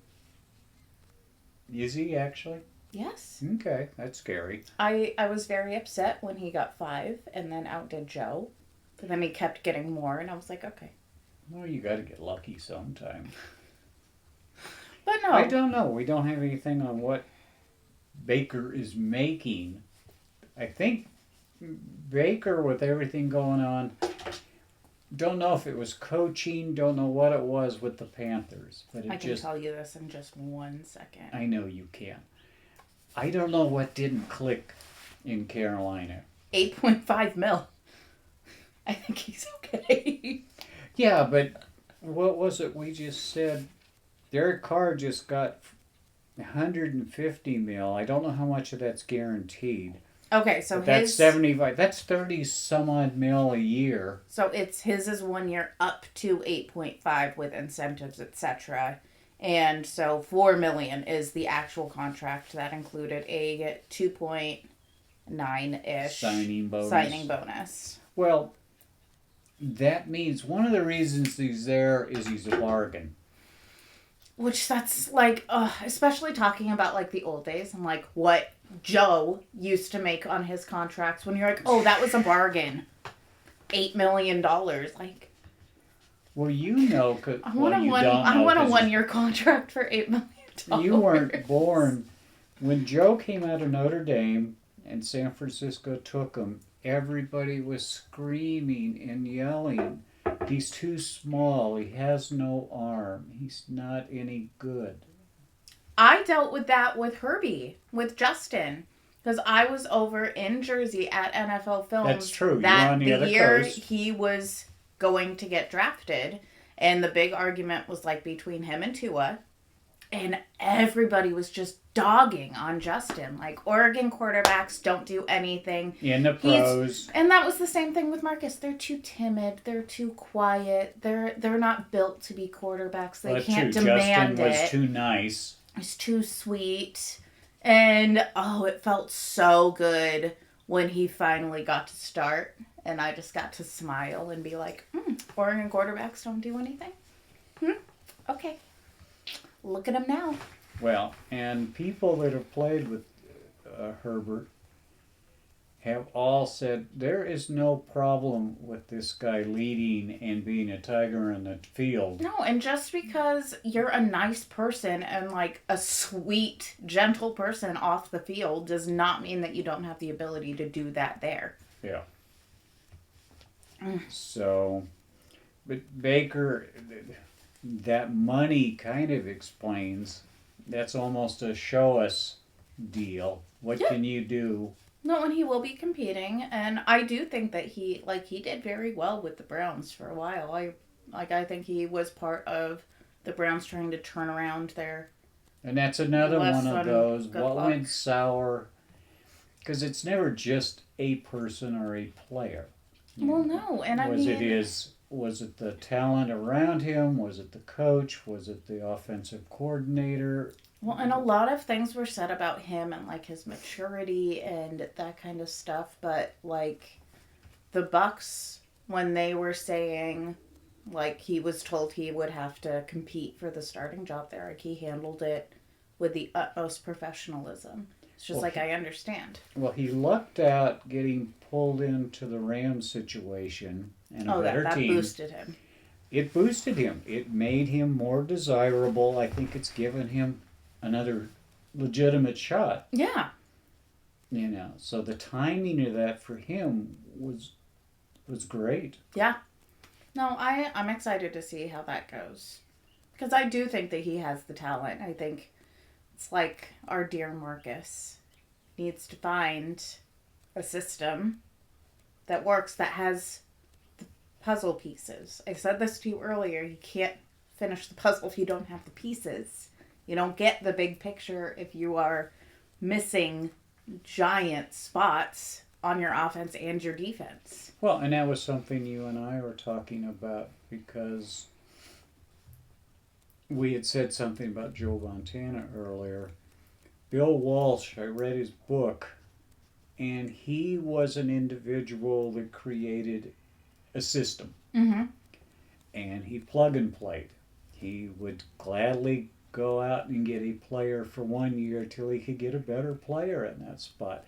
Is he actually? Yes. Okay, that's scary. I was very upset when he got 5 and then outdid Joe. But then he kept getting more, and I was like, okay. Well, you got to get lucky sometime. But no. I don't know. We don't have anything on what Baker is making. I think Baker, with everything going on, don't know if it was coaching, don't know what it was with the Panthers. But I can tell you this in just 1 second. I know you can. I don't know what didn't click in Carolina. 8.5 mil. I think he's okay. Yeah, but what was it we just said? Derek Carr just got 150 mil. I don't know how much of that's guaranteed. Okay, so but that's 75. That's 30 some odd mil a year. So his is 1 year up to 8.5 with incentives, etc. And so $4 million is the actual contract that included a 2.9-ish signing bonus. Well, that means one of the reasons he's there is he's a bargain. Which that's like, especially talking about like the old days and like what Joe used to make on his contracts when you're like, oh, that was a bargain. $8 million. Like, well, you know, cause, I want a 1 year contract for $8 million. You weren't born when Joe came out of Notre Dame and San Francisco took him. Everybody was screaming and yelling. He's too small. He has no arm. He's not any good. I dealt with that with Herbie, with Justin. Because I was over in Jersey at NFL Films. That's true. That you're on the other year coast. He was going to get drafted. And the big argument was like between him and Tua. And everybody was just dogging on Justin. Like, Oregon quarterbacks don't do anything. In the pros. And that was the same thing with Marcus. They're too timid. They're too quiet. They're not built to be quarterbacks. They can't demand Justin it. was too nice. He's too sweet. And, it felt so good when he finally got to start. And I just got to smile and be like, Oregon quarterbacks don't do anything? Okay. Look at him now. Well, and people that have played with Herbert have all said there is no problem with this guy leading and being a tiger in the field. No, and just because you're a nice person and like a sweet, gentle person off the field does not mean that you don't have the ability to do that there. Yeah. So, but Baker, that money kind of explains. That's almost a show us deal. What can you do? No, and he will be competing, and I do think that he did very well with the Browns for a while. I think he was part of the Browns trying to turn around their. And that's another one of those. What luck. went sour? Because it's never just a person or a player. Well, no, and I mean. Was it the talent around him? Was it the coach? Was it the offensive coordinator? Well, and a lot of things were said about him and like his maturity and that kind of stuff, but like the Bucks, when they were saying like he was told he would have to compete for the starting job there, like he handled it with the utmost professionalism. It's just Well, I understand. Well, he lucked out getting pulled into the Rams situation and a Oh, better that team. boosted him. It boosted him. It made him more desirable. I think it's given him another legitimate shot. Yeah. So the timing of that for him was great. Yeah. No, I'm excited to see how that goes. Because I do think that he has the talent. I think it's like our dear Marcus needs to find a system that works, that has the puzzle pieces. I said this to you earlier. You can't finish the puzzle if you don't have the pieces. You don't get the big picture if you are missing giant spots on your offense and your defense. Well, and that was something you and I were talking about because we had said something about Joe Montana earlier. Bill Walsh, I read his book, and he was an individual that created a system. Mm-hmm. And he plug and played. He would gladly go out and get a player for 1 year till he could get a better player in that spot.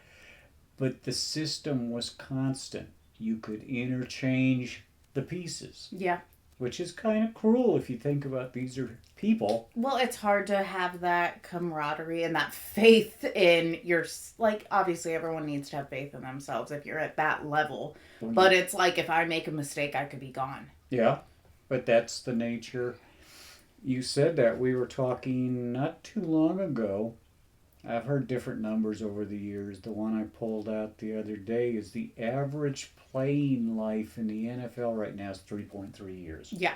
But the system was constant. You could interchange the pieces. Yeah. Which is kind of cruel if you think about these are people. Well, it's hard to have that camaraderie and that faith in your... Like, obviously everyone needs to have faith in themselves if you're at that level. But it's like, if I make a mistake, I could be gone. Yeah, but that's the nature. You said that. We were talking not too long ago. I've heard different numbers over the years. The one I pulled out the other day is the average playing life in the NFL right now is 3.3 years. Yeah.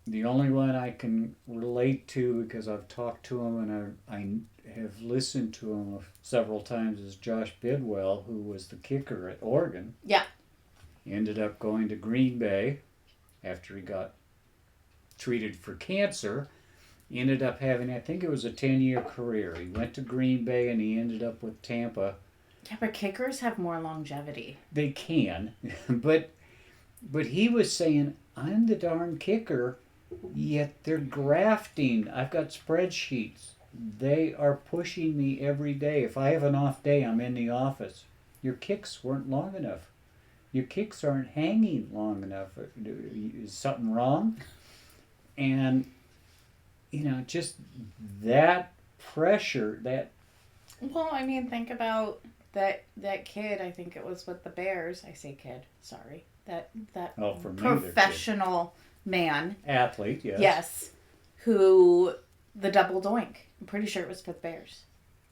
The only one I can relate to, because I've talked to him and I have listened to him several times, is Josh Bidwell, who was the kicker at Oregon. Yeah. He ended up going to Green Bay after he got treated for cancer. He ended up having, I think it was a 10-year career. He went to Green Bay and he ended up with Tampa. Yeah, but kickers have more longevity. They can, but he was saying, I'm the darn kicker, yet they're grafting. I've got spreadsheets. They are pushing me every day. If I have an off day, I'm in the office. Your kicks weren't long enough. Your kicks aren't hanging long enough. Is something wrong? And just that pressure, that... Well, I mean, think about that kid, I think it was with the Bears. I say kid, sorry. That professional man. Athlete, yes. Yes. Who, the double doink. I'm pretty sure it was for the Bears.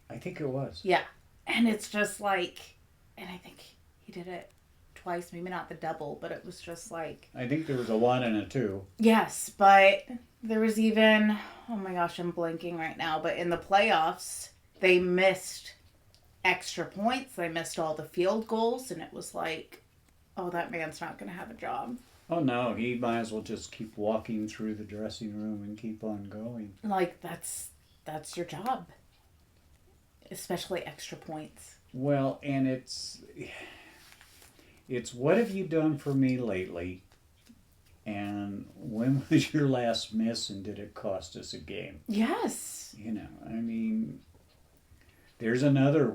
I think it was. Yeah. And it's just like, and I think he did it twice, maybe not the double, but it was just like... I think there was a 1 and a 2. Yes, but there was even, oh my gosh, I'm blanking right now, but in the playoffs, they missed extra points. They missed all the field goals, and it was like, oh, that man's not going to have a job. Oh, no, he might as well just keep walking through the dressing room and keep on going. Like, that's your job. Especially extra points. Well, and it's what have you done for me lately? And when was your last miss and did it cost us a game? Yes. I mean, there's another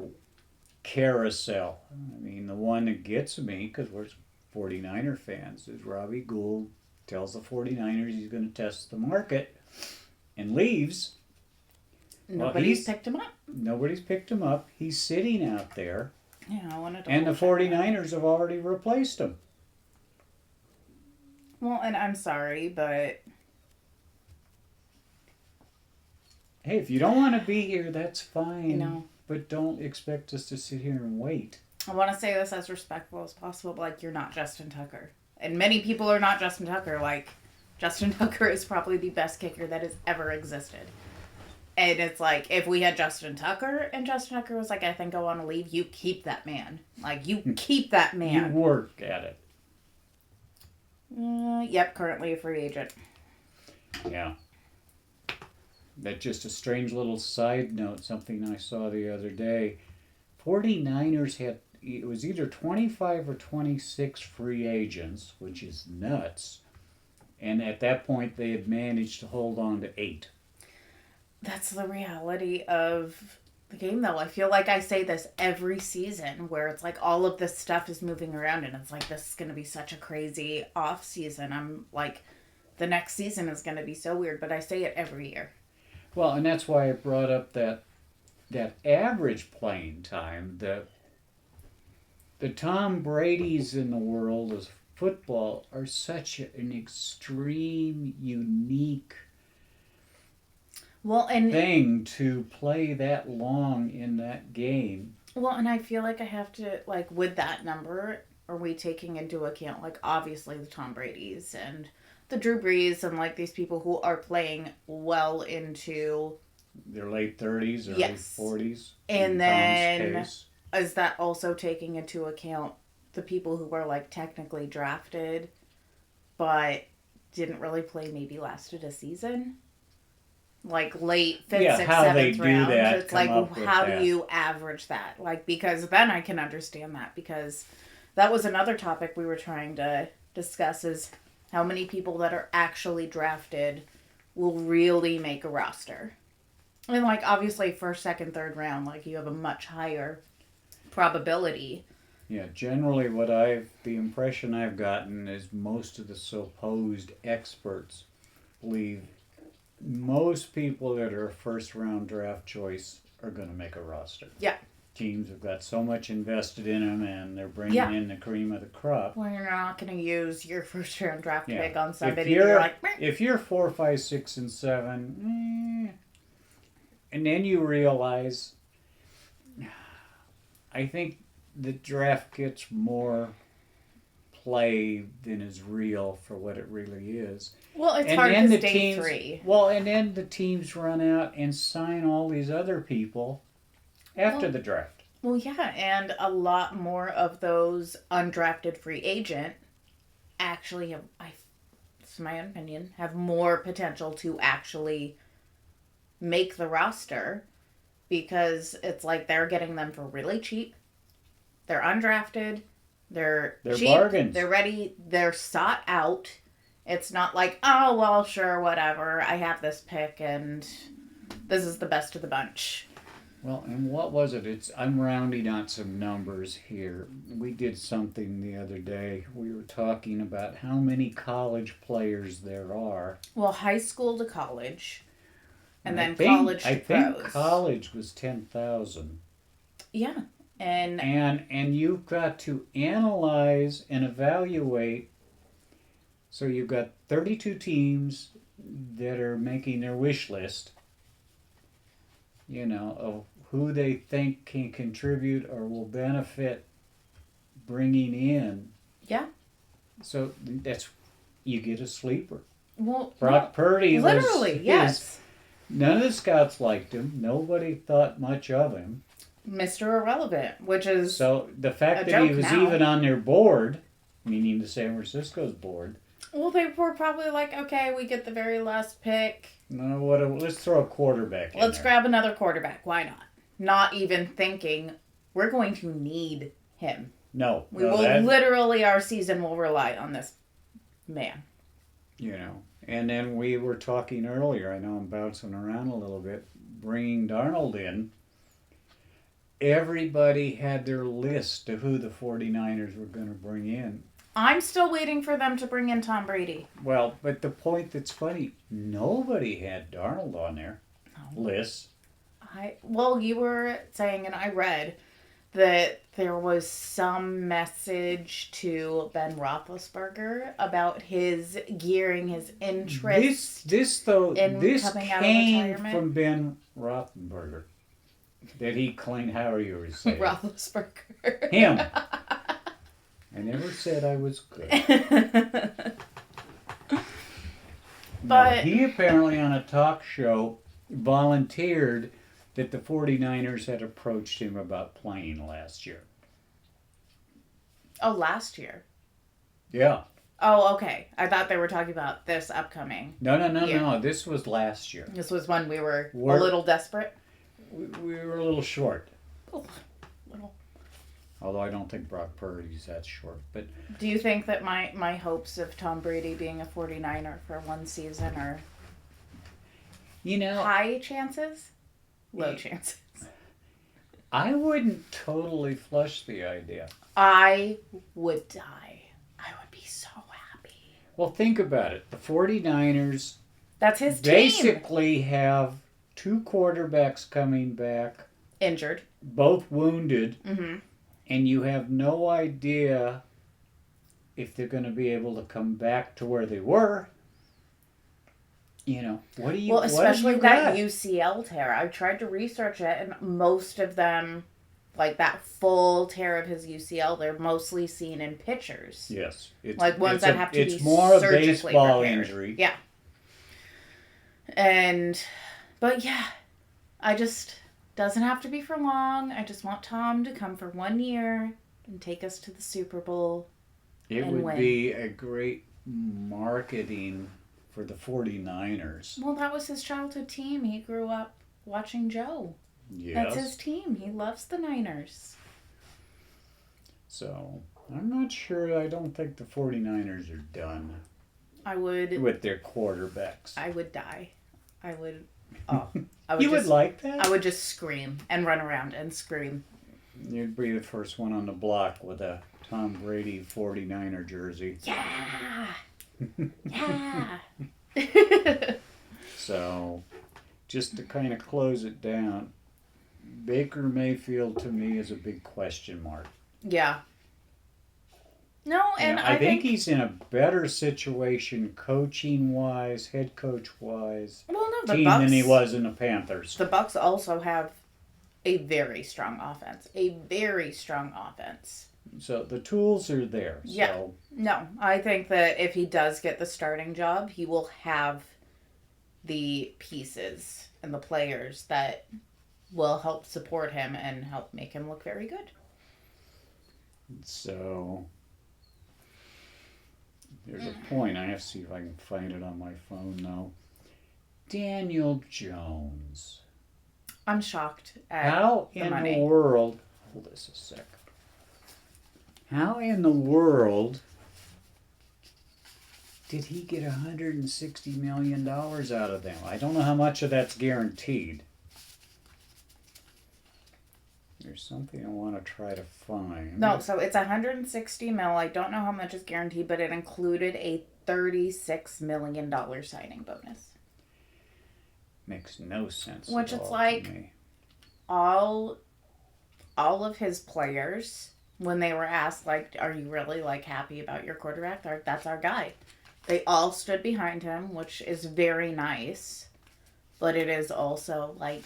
carousel. I mean, the one that gets me, because we're 49er fans, is Robbie Gould tells the 49ers he's going to test the market and leaves. Nobody's picked him up. Nobody's picked him up. He's sitting out there. Yeah, I wanted to. And the 49ers have already replaced him. Well, and I'm sorry, but... Hey, if you don't want to be here, that's fine. You know. But don't expect us to sit here and wait. I want to say this as respectful as possible, but, like, you're not Justin Tucker. And many people are not Justin Tucker. Like, Justin Tucker is probably the best kicker that has ever existed. And it's like, if we had Justin Tucker, and Justin Tucker was like, I think I want to leave, you keep that man. Like, you keep that man. You work at it. Yep, currently a free agent. Yeah. That's just a strange little side note, something I saw the other day. 49ers had, it was either 25 or 26 free agents, which is nuts. And at that point, they had managed to hold on to 8. That's the reality of the game, though. I feel like I say this every season where it's like all of this stuff is moving around and it's like, this is going to be such a crazy off season. I'm like, the next season is going to be so weird, but I say it every year. Well, and that's why I brought up that average playing time. The Tom Brady's in the world of football are such an extreme, unique thing to play that long in that game. Well, and I feel like I have to, like, with that number, are we taking into account, like, obviously the Tom Brady's and the Drew Brees and, like, these people who are playing well into their late 30s, early 40s. And then is that also taking into account the people who were, like, technically drafted but didn't really play, maybe lasted a season? Like late 5th, 6th, 7th round. It's like, how do you average that? Like, because then I can understand that, because that was another topic we were trying to discuss, is how many people that are actually drafted will really make a roster. And like, obviously, first, second, third round, like, you have a much higher probability. Yeah, generally the impression I've gotten is most of the supposed experts believe most people that are a first round draft choice are going to make a roster. Yeah. Teams have got so much invested in them and they're bringing in the cream of the crop. Well, you're not going to use your first round draft pick on somebody you're like, meh. If you're 4, 5, 6, and 7, and then you realize, I think the draft gets more play than is real for what it really is. Well, it's hard because day 3. Well, and then the teams run out and sign all these other people after the draft. Well, yeah, and a lot more of those undrafted free agent actually have, it's my opinion, have more potential to actually make the roster, because it's like they're getting them for really cheap. They're undrafted. They're cheap. Bargains. They're ready. They're sought out. It's not like, oh, well, sure, whatever. I have this pick and this is the best of the bunch. Well, and what was it? I'm rounding out some numbers here. We did something the other day. We were talking about how many college players there are. Well, high school to college. And then college to pros. I think college was 10,000. Yeah. And you've got to analyze and evaluate. So you've got 32 teams that are making their wish list, of who they think can contribute or will benefit bringing in. Yeah. So you get a sleeper. Well, Brock Purdy literally, yes. None of the scouts liked him. Nobody thought much of him. Mr. Irrelevant, which is so the fact that he was even on their board, meaning the San Francisco's board. Well, they were probably like, okay, we get the very last pick. No, let's throw a quarterback in Let's there. grab another quarterback. Why not? Not even thinking we're going to need him. No. Literally, our season will rely on this man. And then we were talking earlier, I know I'm bouncing around a little bit, bringing Darnold in. Everybody had their list of who the 49ers were going to bring in. I'm still waiting for them to bring in Tom Brady. Well, but the point that's funny, nobody had Darnold on their list. You were saying, and I read, that there was some message to Ben Roethlisberger about his gearing his interest. This came from Ben Roethlisberger. That he claimed, however you were saying. Roethlisberger. Him. I never said I was good. But he apparently on a talk show volunteered that the 49ers had approached him about playing last year. Oh, last year? Yeah. Oh, okay. I thought they were talking about this upcoming. Yeah. No. This was last year. This was when we were a We're- little desperate. We were a little short. Oh, little. Although I don't think Brock Purdy's that short. But Do you think that my hopes of Tom Brady being a 49er for one season are you know, high chances? Low chances. I wouldn't totally flush the idea. I would die. I would be so happy. Well, think about it. The 49ers That's his team. basically have two quarterbacks coming back, Injured. both wounded, Mm-hmm. and you have no idea if they're going to be able to come back to where they were. You know, what do you? Well, especially what have that you got? UCL tear. I tried to research it, and most of them, like that full tear of his UCL, they're mostly seen in pitchers. Yes, it's Like ones it's that have to it's be more a surgically baseball repaired. injury. Yeah. But yeah, I just, doesn't have to be for long. I just want Tom to come for 1 year and take us to the Super Bowl. It And would win. be a great marketing for the 49ers. Well, that was his childhood team. He grew up watching Joe. Yes. That's his team. He loves the Niners. So, I'm not sure. I don't think the 49ers are done I would with their quarterbacks. I would die. I would. Oh, I would. You just, would like that? I would just scream and run around and scream. You'd be the first one on the block with a Tom Brady 49er jersey. Yeah. Yeah. So, just to kind of close it down, Baker Mayfield to me is a big question mark. Yeah. No, and I think he's in a better situation coaching wise, head coach wise, well, no, the team Bucks than he was in the Panthers. The Bucks also have a very strong offense. A very strong offense. So the tools are there. Yeah. So No, I think that if he does get the starting job, he will have the pieces and the players that will help support him and help make him look very good. So there's a point. I have to see if I can find it on my phone now. Daniel Jones. I'm shocked at How the in money. the world? Hold this a sec. How in the world did he get $160 million out of them? I don't know how much of that's guaranteed. There's something I want to try to find. No, so it's 160 mil. I don't know how much is guaranteed, but it included a $36 million signing bonus. Makes no sense. Which at it's all like- to me. All of his players, when they were asked, like, are you really, like, happy about your quarterback? They're like, that's our guy. They all stood behind him, which is very nice. But it is also, like,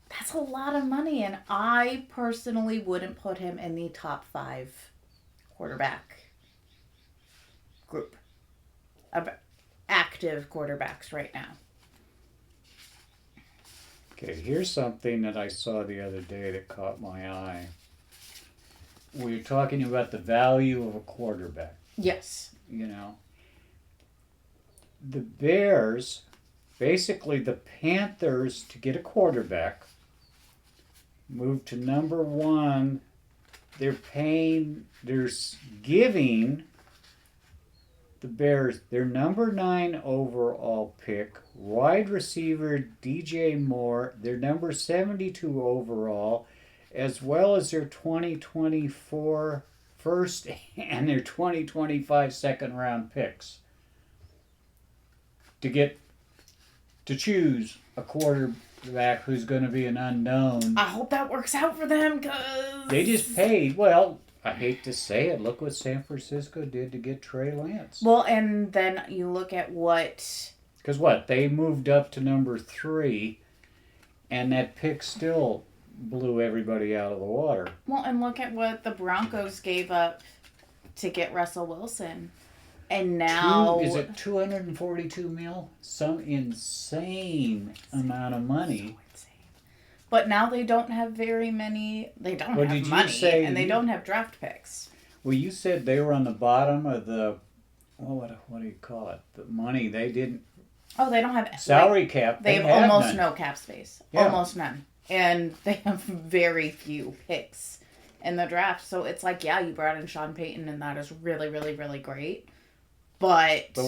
that's a lot of money. And I personally wouldn't put him in the top 5 quarterback group of active quarterbacks right now. Okay, here's something that I saw the other day that caught my eye. We were talking about the value of a quarterback. Yes. You know, the Bears, basically the Panthers, to get a quarterback, moved to number 1. They're giving the Bears their number 9 overall pick, wide receiver DJ Moore, their number 72 overall, as well as their 2024 first and their 2025 second round picks to choose a quarterback who's going to be an unknown. I hope that works out for them, because They just paid, well, I hate to say it, look what San Francisco did to get Trey Lance. Well, and then you look at what... Because what? They moved up to number 3, and that pick still blew everybody out of the water. Well, and look at what the Broncos gave up to get Russell Wilson. And now... Is it 242 mil? Some insane amount of money. But now they don't have very many... They don't Well, have did you money, say and they you- don't have draft picks. Well, you said they were on the bottom of the, what do you call it? The money. They didn't, Oh, they don't have salary cap. They have have almost none. no cap space. Yeah. Almost none. And they have very few picks in the draft. So it's like, yeah, you brought in Sean Payton, and that is really, really, really great. But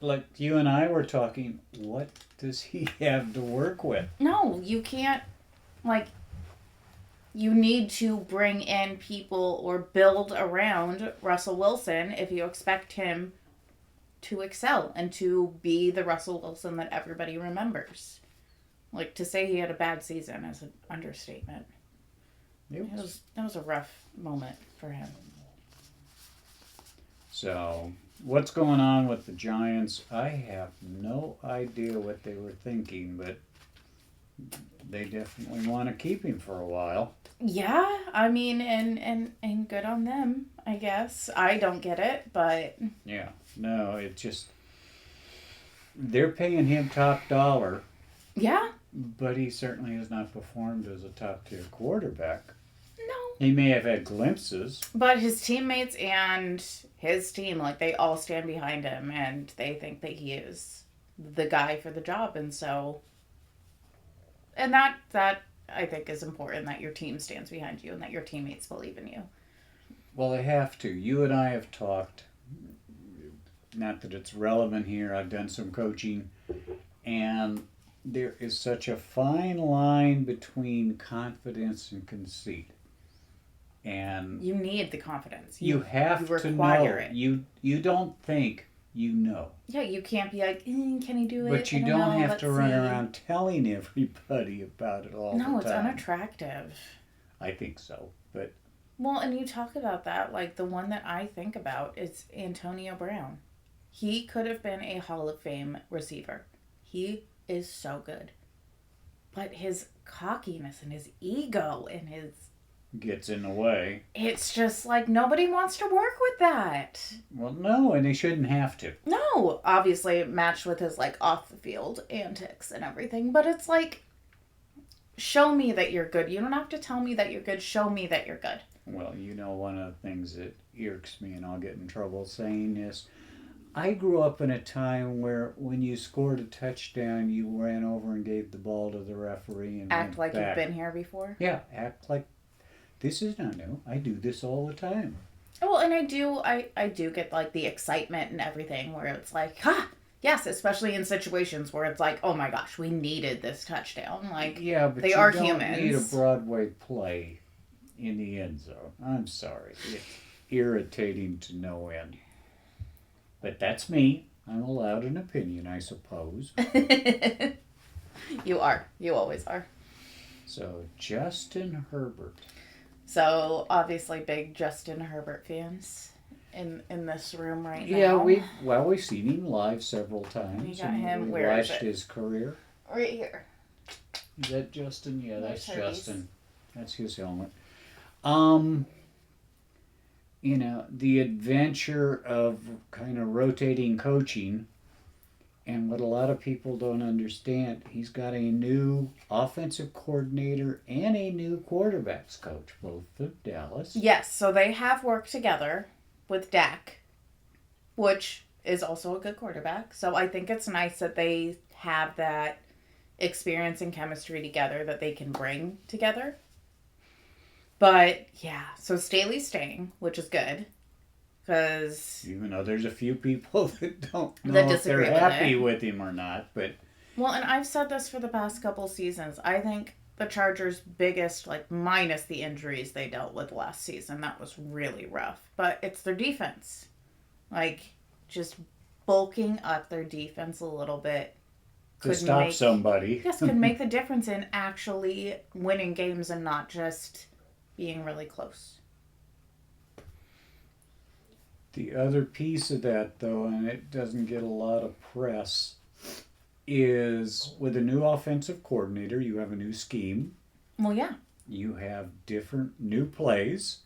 like you and I were talking, what does he have to work with? no, you can't. Like, you need to bring in people or build around Russell Wilson if you expect him to excel and to be the Russell Wilson that everybody remembers. Like, to say he had a bad season is an understatement. That was a rough moment for him. So, what's going on with the Giants? I have no idea what they were thinking, but they definitely want to keep him for a while. Yeah, I mean, and good on them, I guess. I don't get it, but Yeah, no, it just, they're paying him top dollar, yeah, but he certainly has not performed as a top tier quarterback. no. He may have had glimpses. But his teammates and his team, like, they all stand behind him, and they think that he is the guy for the job, and so, and that I think is important, that your team stands behind you and that your teammates believe in you. Well, they have to. You and I have talked, not that it's relevant here, I've done some coaching, and there is such a fine line between confidence and conceit. And You need the confidence. you have to require know. it. You don't think you know. Yeah, you can't be like, can he do it? But you I don't know, have let's to run see." around telling everybody about it all the time. No, it's unattractive. I think so. But Well, and you talk about that, like, the one that I think about is Antonio Brown. He could have been a Hall of Fame receiver. He is so good. But his cockiness and his ego and his... gets in the way. It's just like, nobody wants to work with that. Well, no, and they shouldn't have to. No, obviously matched with his, like, off the field antics and everything, but it's like, show me that you're good. You don't have to tell me that you're good. Show me that you're good. Well, you know, one of the things that irks me, and I'll get in trouble saying this, I grew up in a time where when you scored a touchdown, you ran over and gave the ball to the referee and Act like back. you've been here before. Yeah, act like this is not new. I do this all the time. Well, and I do get, like, the excitement and everything where it's like, ha! Yes, especially in situations where it's like, oh my gosh, we needed this touchdown. Like, Yeah, but they you are don't humans. need a Broadway play in the end zone. I'm sorry. It's irritating to no end. But that's me. I'm allowed an opinion, I suppose. You are. You always are. So, Justin Herbert. So, obviously, big Justin Herbert fans in this room right now. Yeah, we've seen him live several times. We got him. We Where is watched it? his career. Right here. Is that Justin? Yeah, that's There's Herbie's. Justin. That's his helmet. You know, the adventure of kind of rotating coaching, and what a lot of people don't understand, he's got a new offensive coordinator and a new quarterbacks coach, both of Dallas. Yes, so they have worked together with Dak, which is also a good quarterback. So I think it's nice that they have that experience and chemistry together that they can bring together. But, yeah, so Staley's staying, which is good. Because... Even though there's a few people that don't know That if disagree they're with happy it. with him or not, but... Well, and I've said this for the past couple seasons. I think the Chargers' biggest, like, minus the injuries they dealt with last season, that was really rough. But it's their defense. Like, just bulking up their defense a little bit. To stop somebody. Yes, could make the difference in actually winning games and not just being really close. The other piece of that, though, and it doesn't get a lot of press, is with a new offensive coordinator, you have a new scheme. Well, yeah. You have different new plays.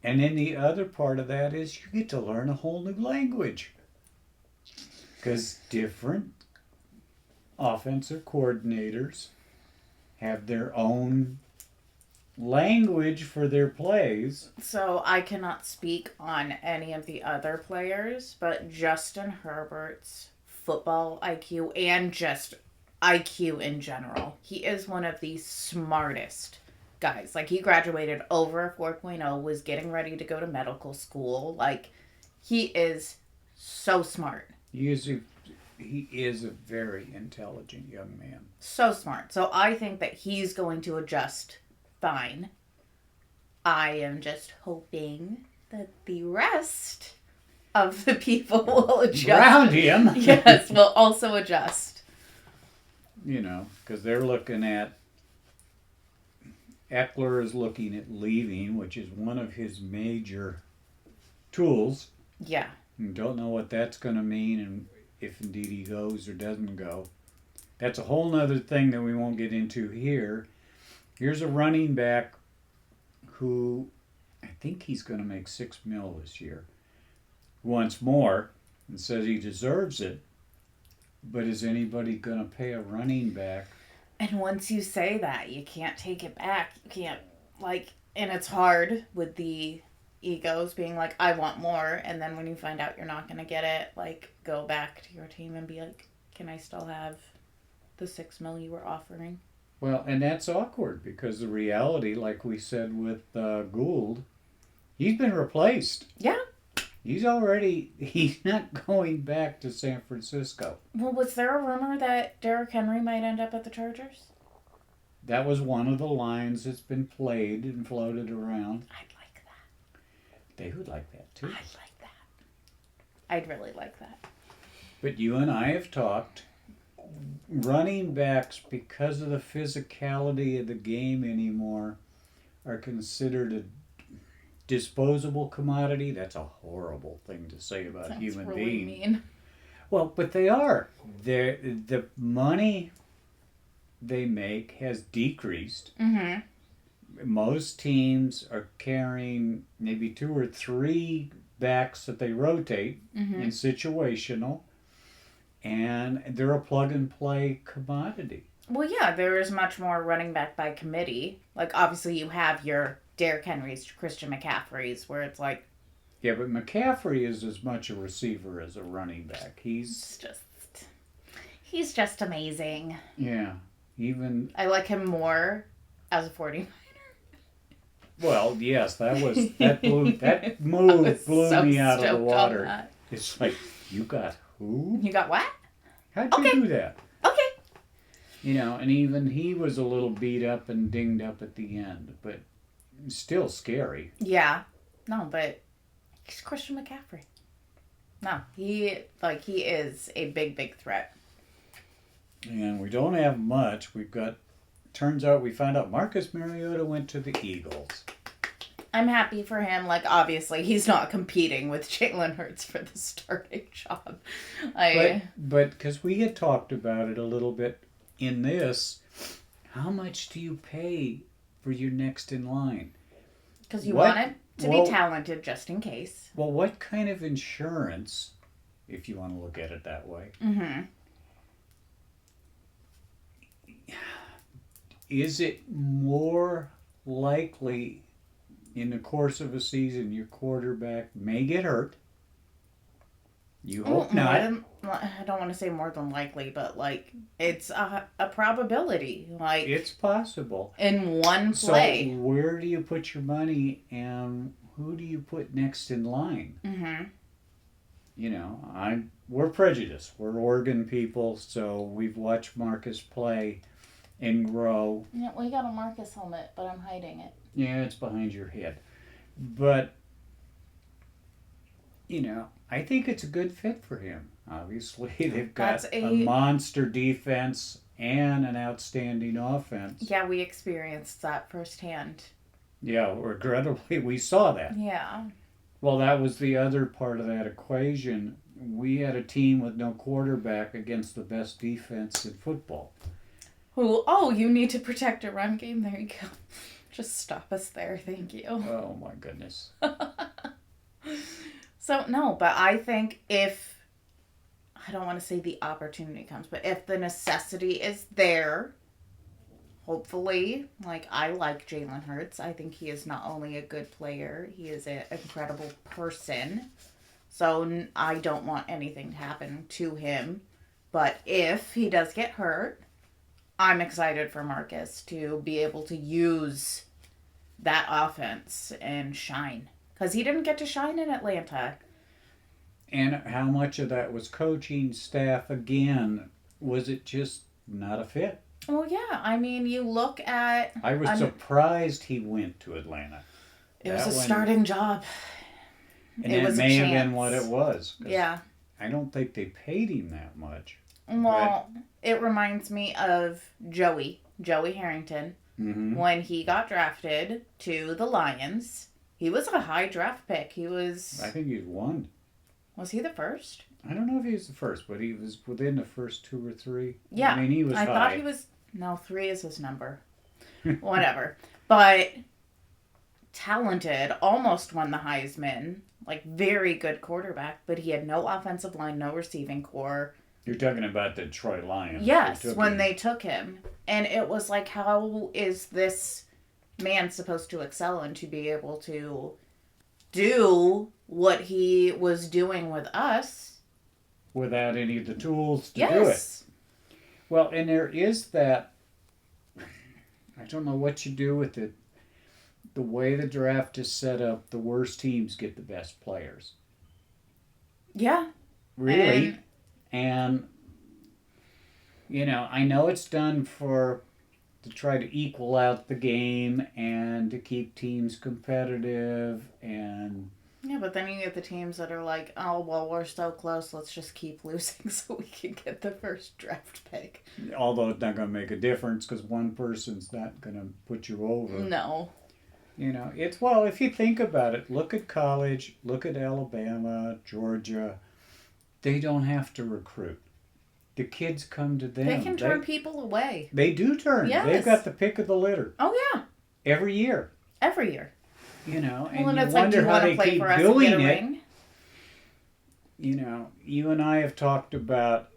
And then the other part of that is you get to learn a whole new language. Because different offensive coordinators have their own language for their plays. So I cannot speak on any of the other players, but Justin Herbert's football IQ and just IQ in general, he is one of the smartest guys. Like, he graduated over a 4.0, was getting ready to go to medical school. Like, he is so smart. He is a very intelligent young man. So smart. So I think that he's going to adjust fine. I am just hoping that the rest of the people will adjust. Around him. Yes, will also adjust. You know, because they're looking at, Eckler is looking at leaving, which is one of his major tools. Yeah. And don't know what that's going to mean and if indeed he goes or doesn't go. That's a whole nother thing that we won't get into here. Here's a running back who I think he's going to make $6 million this year. Wants more and says he deserves it. But is anybody going to pay a running back? And once you say that, you can't take it back. You can't, like, and it's hard with the egos being like, I want more. And then when you find out you're not going to get it, like, go back to your team and be like, can I still have the $6 million you were offering? Well, and that's awkward because the reality, like we said with Gould, he's been replaced. Yeah. He's not going back to San Francisco. Well, was there a rumor that Derrick Henry might end up at the Chargers? That was one of the lines that's been played and floated around. I'd like that. They would like that too. I'd like that. I'd really like that. But you and I have talked. Running backs, because of the physicality of the game anymore, are considered a disposable commodity. That's a horrible thing to say about a human really being. Mean. Well, but they are. The money they make has decreased. Mm-hmm. Most teams are carrying maybe 2 or 3 backs that they rotate in situational, and they're a plug-and-play commodity. Well, yeah, there is much more running back by committee. Like, obviously, you have your Derrick Henrys, Christian McCaffreys, where it's like... Yeah, but McCaffrey is as much a receiver as a running back. He's just amazing. Yeah, even... I like him more as a 49er. Well, yes, that move blew so me out of the water. That. It's like, you got who? You got what? How'd you do that? Okay. You know, and even he was a little beat up and dinged up at the end, but still scary. Yeah. No, but he's Christian McCaffrey. No, he is a big, big threat. And we don't have much. Turns out we found out Marcus Mariota went to the Eagles. I'm happy for him. Like, obviously, he's not competing with Jalen Hurts for the starting job. But because we had talked about it a little bit in this, how much do you pay for your next in line? Because you want it to be talented just in case. Well, what kind of insurance, if you want to look at it that way, is it more likely in the course of a season your quarterback may get hurt? You hope not. I don't want to say more than likely, but like it's a probability. Like it's possible in one play. So where do you put your money, and who do you put next in line? Mm-hmm. You know, we're prejudiced. We're Oregon people, so we've watched Marcus play and grow. Yeah, we got a Marcus helmet, but I'm hiding it. Yeah, it's behind your head. But, you know, I think it's a good fit for him. Obviously, they've got a monster defense and an outstanding offense. Yeah, we experienced that firsthand. Yeah, regrettably, we saw that. Yeah. Well, that was the other part of that equation. We had a team with no quarterback against the best defense in football. You need to protect a run game. There you go. Just stop us there. Thank you. Oh, my goodness. So, no, but I think if, I don't want to say the opportunity comes, but if the necessity is there, hopefully, like, I like Jalen Hurts. I think he is not only a good player, he is an incredible person. So I don't want anything to happen to him. But if he does get hurt, I'm excited for Marcus to be able to use that offense and shine. Because he didn't get to shine in Atlanta. And how much of that was coaching staff again? Was it just not a fit? Well, yeah. I mean, you look at... I was surprised he went to Atlanta. It was a starting job. And it may have been what it was. Yeah. I don't think they paid him that much. Well, it reminds me of Joey Harrington. Mm-hmm. When he got drafted to the Lions. He was a high draft pick. I think he was one. Was he the first? I don't know if he was the first, but he was within the first 2 or 3. Yeah. I mean, he was high. I thought he was... No, 3 is his number. Whatever. But talented, almost won the Heisman. Like, very good quarterback, but he had no offensive line, no receiving core. You're talking about the Detroit Lions. Yes, they took him. And it was like, how is this man supposed to excel and to be able to do what he was doing with us? Without any of the tools to do it. Well, and there is that, I don't know what you do with it. The way the draft is set up, the worst teams get the best players. Yeah. Really. And you know, I know it's done to try to equal out the game and to keep teams competitive and... Yeah, but then you get the teams that are like, oh, well, we're so close, let's just keep losing so we can get the first draft pick. Although it's not going to make a difference because one person's not going to put you over. No. You know, if you think about it, look at college, look at Alabama, Georgia. They don't have to recruit. The kids come to them. They can turn people away. They do turn. Yes. They've got the pick of the litter. Oh, yeah. Every year. Every year. You know, and well, you it's wonder like, do you how want to they play keep for us doing and get a it. ring? You know, you and I have talked about,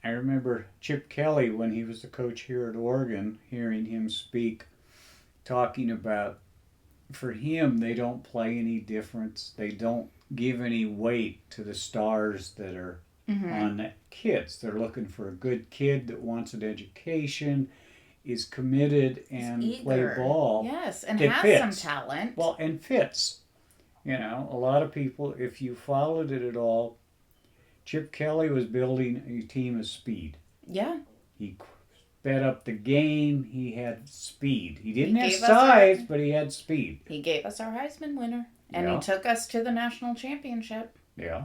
I remember Chip Kelly when he was the coach here at Oregon, hearing him speak, talking about, for him, they don't play any difference. They don't give any weight to the stars that are on the kids. They're looking for a good kid that wants an education, is committed and play ball. Yes, and has fits. Some talent. Well, and fits. You know, a lot of people, if you followed it at all, Chip Kelly was building a team of speed. Yeah. He sped up the game. He had speed. He didn't have size, but he had speed. He gave us our Heisman winner. And he took us to the national championship. Yeah.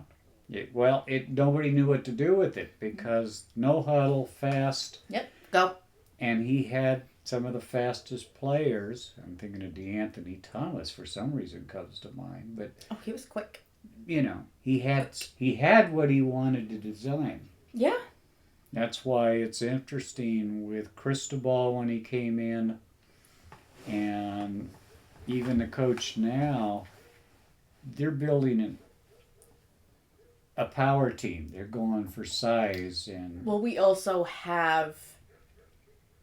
Nobody knew what to do with it because no huddle, fast. Yep, go. And he had some of the fastest players. I'm thinking of DeAnthony Thomas for some reason comes to mind. But he was quick. You know, he had what he wanted to design. Yeah. That's why it's interesting with Cristobal when he came in, and even the coach now. They're building a power team. They're going for size and. Well, we also have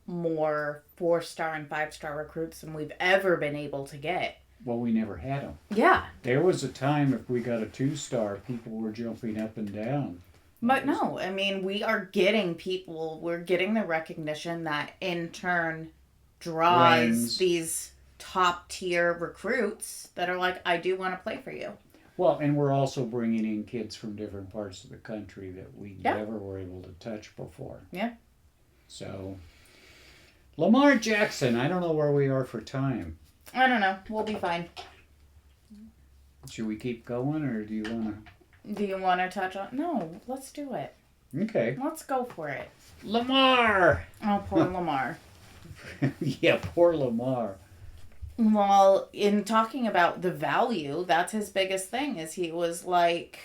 more 4-star and 5-star recruits than we've ever been able to get. Well, we never had them. Yeah. There was a time if we got a 2-star, people were jumping up and down. But no, I mean, we are getting people, we're getting the recognition that in turn draws these top tier recruits that are like, I do want to play for you. Well, and we're also bringing in kids from different parts of the country that we never were able to touch before. Yeah. So, Lamar Jackson, I don't know where we are for time. I don't know. We'll be fine. Should we keep going, or do you want to? Do you want to touch on? No, let's do it. Okay. Let's go for it. Lamar! Oh, poor Lamar. Yeah, poor Lamar. Well, in talking about the value, that's his biggest thing, is he was like,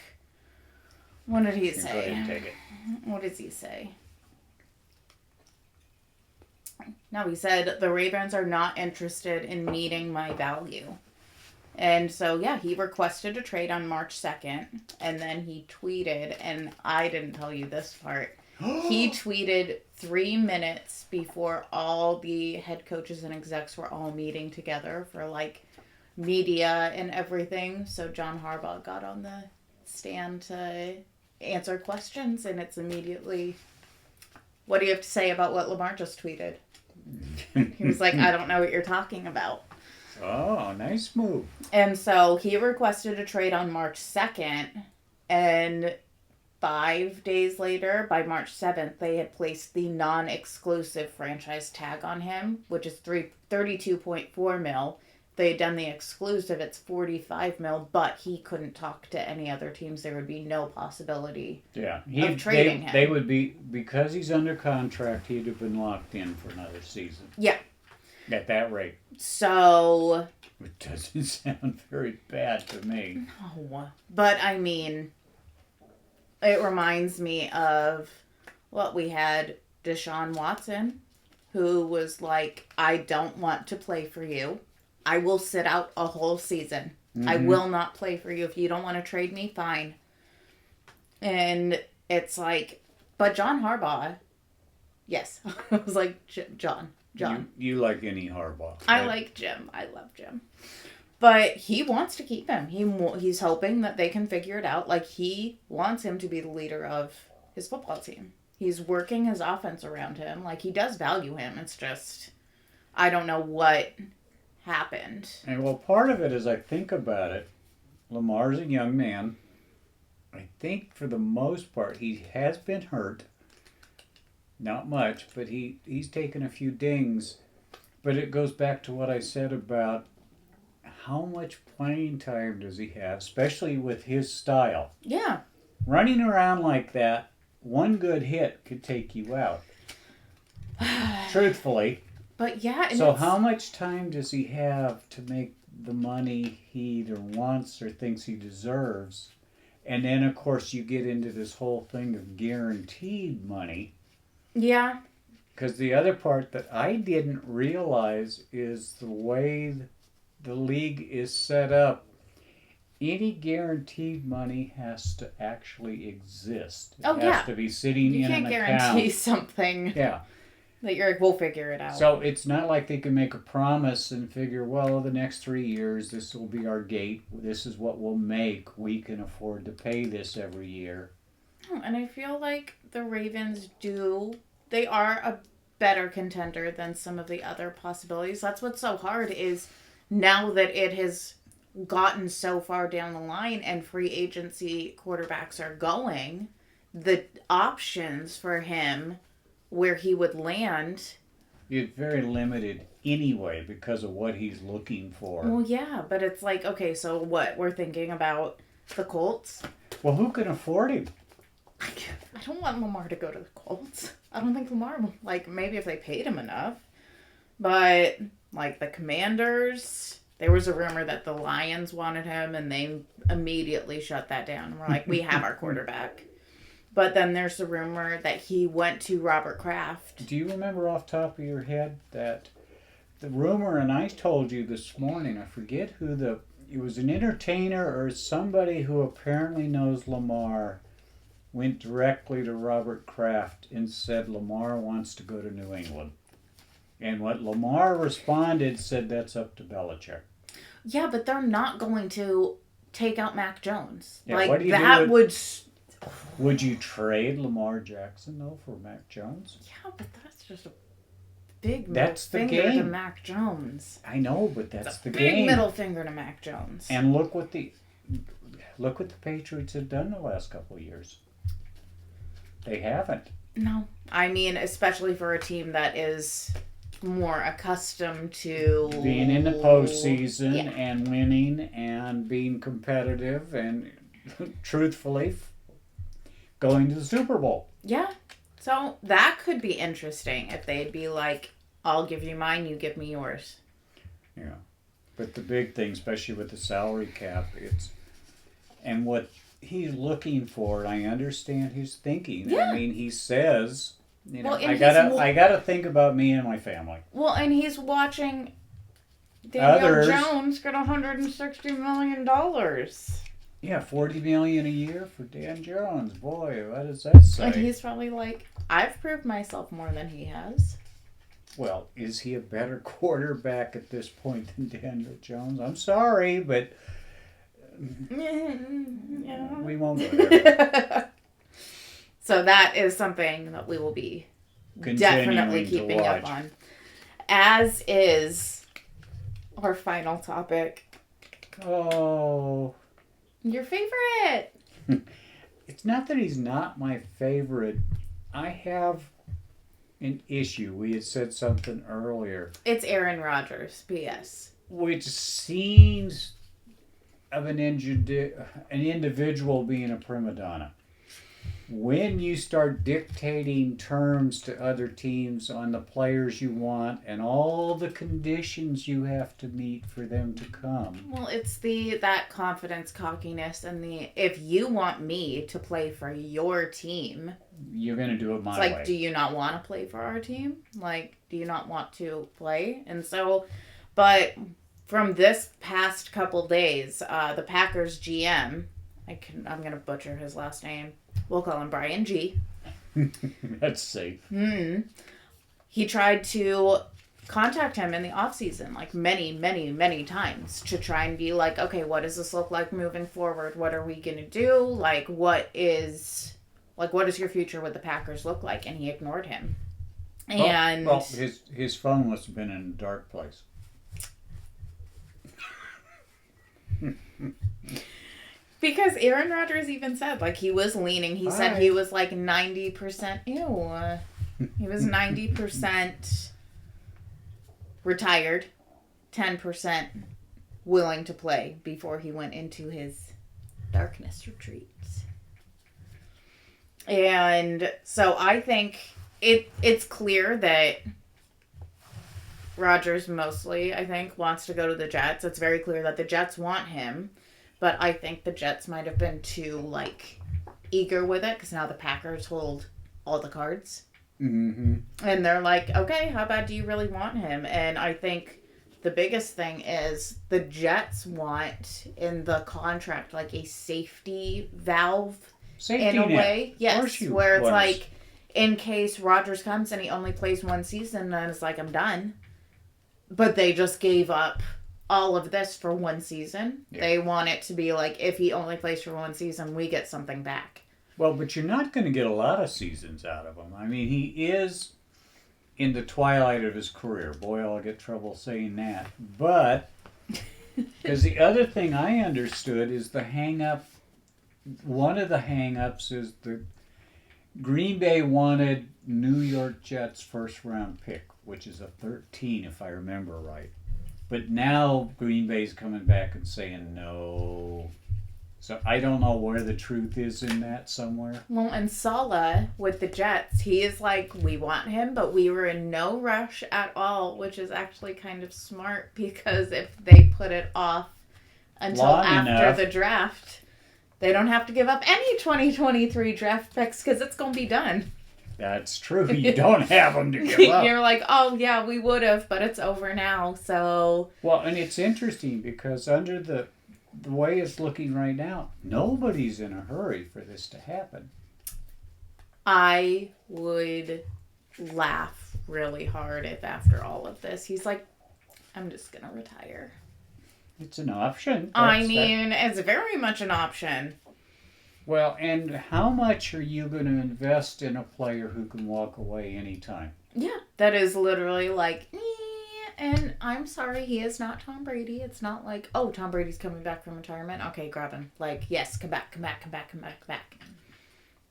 what did he say? Go ahead and take it. What does he say? No, he said, the Ravens are not interested in meeting my value. And so, yeah, he requested a trade on March 2nd, and then he tweeted, and I didn't tell you this part, He tweeted 3 minutes before all the head coaches and execs were all meeting together for like media and everything. So John Harbaugh got on the stand to answer questions, and it's immediately, what do you have to say about what Lamar just tweeted? He was like, I don't know what you're talking about. Oh, nice move. And so he requested a trade on March 2nd, and 5 days later, by March 7th, they had placed the non-exclusive franchise tag on him, which is $32.4 mil. They had done the exclusive, it's $45 mil, but he couldn't talk to any other teams. There would be no possibility of trading him. They would be, because he's under contract, he'd have been locked in for another season. Yeah. At that rate. So. It doesn't sound very bad to me. No. But, I mean, it reminds me of what we had Deshaun Watson, who was like, I don't want to play for you. I will sit out a whole season. Mm-hmm. I will not play for you. If you don't want to trade me, fine. And it's like, but John Harbaugh, yes. I was like, John. You like any Harbaugh. Right? I like Jim. I love Jim. But he wants to keep him. He's hoping that they can figure it out. Like, he wants him to be the leader of his football team. He's working his offense around him. Like, he does value him. It's just, I don't know what happened. And well, part of it, as I think about it, Lamar's a young man. I think for the most part he has been hurt. Not much, but he's taken a few dings. But it goes back to what I said about how much playing time does he have, especially with his style. Yeah. Running around like that, one good hit could take you out. Truthfully. But yeah. And so how much time does he have to make the money he either wants or thinks he deserves? And then, of course, you get into this whole thing of guaranteed money. Yeah. Because the other part that I didn't realize is the way the league is set up. Any guaranteed money has to actually exist. It has to be sitting in an account. You can't guarantee something. Yeah. That you're like, we'll figure it out. So it's not like they can make a promise and figure, well, the next 3 years, this will be our gate. This is what we'll make. We can afford to pay this every year. And I feel like the Ravens they are a better contender than some of the other possibilities. That's what's so hard is now that it has gotten so far down the line and free agency quarterbacks are going, the options for him where he would land. It's very limited anyway because of what he's looking for. Well, yeah, but it's like, okay, so what? We're thinking about the Colts? Well, who can afford him? I don't want Lamar to go to the Colts. I don't think Lamar, like, maybe if they paid him enough. But, like, the Commanders, there was a rumor that the Lions wanted him, and they immediately shut that down. We're like, we have our quarterback. But then there's the rumor that he went to Robert Kraft. Do you remember off the top of your head that the rumor, and I told you this morning, I forget who it was an entertainer or somebody who apparently knows Lamar, went directly to Robert Kraft and said Lamar wants to go to New England. And what Lamar responded said that's up to Belichick. Yeah, but they're not going to take out Mac Jones. Yeah, like, what do you that do would you trade Lamar Jackson, though, for Mac Jones? Yeah, but that's just a big middle finger to Mac Jones. I know, but that's the game. Big middle finger to Mac Jones. And look what the Patriots have done the last couple of years. They haven't. No. I mean, especially for a team that is more accustomed to being in the postseason and winning and being competitive and truthfully going to the Super Bowl. Yeah. So that could be interesting if they'd be like, I'll give you mine, you give me yours. Yeah. But the big thing, especially with the salary cap, and what he's looking for, I understand his thinking. Yeah. I mean, he says, I gotta think about me and my family. Well, and he's watching Daniel Jones get $160 million. Yeah, $40 million a year for Dan Jones. Boy, what does that say? And he's probably like, I've proved myself more than he has. Well, is he a better quarterback at this point than Daniel Jones? I'm sorry, but Yeah. we won't go there. So that is something that we will be Continuing definitely to keeping watch. up on. As is our final topic. Oh, Your favorite. it's not that he's not my favorite. I have an issue. We had said something earlier, It's Aaron Rodgers, P.S. which seems of an individual being a prima donna. When you start dictating terms to other teams on the players you want and all the conditions you have to meet for them to come. Well, it's that confidence, cockiness, and if you want me to play for your team, You're going to do it it's my like, way. do you not want to play for our team? Like, do you not want to play? And so, but from this past couple days, the Packers GM, I'm going to butcher his last name. We'll call him Brian G. That's safe. He tried to contact him in the offseason, like many, many, many times to try and be like, okay, what does this look like moving forward? What are we going to do? Like, what is your future with the Packers look like? And he ignored him. And well, his phone must have been in a dark place. because Aaron Rodgers even said, like, he was leaning. He said he was like 90%. He was 90% retired, 10% willing to play before he went into his darkness retreat. And so I think it's clear that Rodgers mostly, I think, wants to go to the Jets. It's very clear that the Jets want him. But I think the Jets might have been too, like, eager with it because now the Packers hold all the cards. Mm-hmm. And they're like, okay, how bad do you really want him? And I think the biggest thing is the Jets want in the contract, like, a safety valve Safety in a net. way. Yes, where it's was. like, in case Rodgers comes and he only plays one season, then it's like, I'm done. But they just gave up all of this for one season. Yeah. They want it to be like, if he only plays for one season, we get something back. Well, but you're not going to get a lot of seasons out of him. I mean, he is in the twilight of his career. Boy, I'll get trouble saying that. But, because the other thing I understood is the hang-up, one of the hang-ups is the Green Bay wanted New York Jets first-round pick, which is a 13 if I remember right. But now Green Bay's coming back and saying no. So I don't know where the truth is in that somewhere. Well, and Saleh with the Jets, he is like, we want him, but we were in no rush at all, which is actually kind of smart because if they put it off until after the draft, they don't have to give up any 2023 draft picks because it's going to be done. That's true. You don't have them to give up. You're like, oh, yeah, we would have, but it's over now, so... Well, and it's interesting because under the way it's looking right now, nobody's in a hurry for this to happen. I would laugh really hard if after all of this, he's like, I'm just going to retire. It's an option. It's very much an option. Well, and how much are you going to invest in a player who can walk away anytime? Yeah, that is literally like, and I'm sorry, he is not Tom Brady. It's not like, oh, Tom Brady's coming back from retirement. Okay, grab him. Like, yes, come back.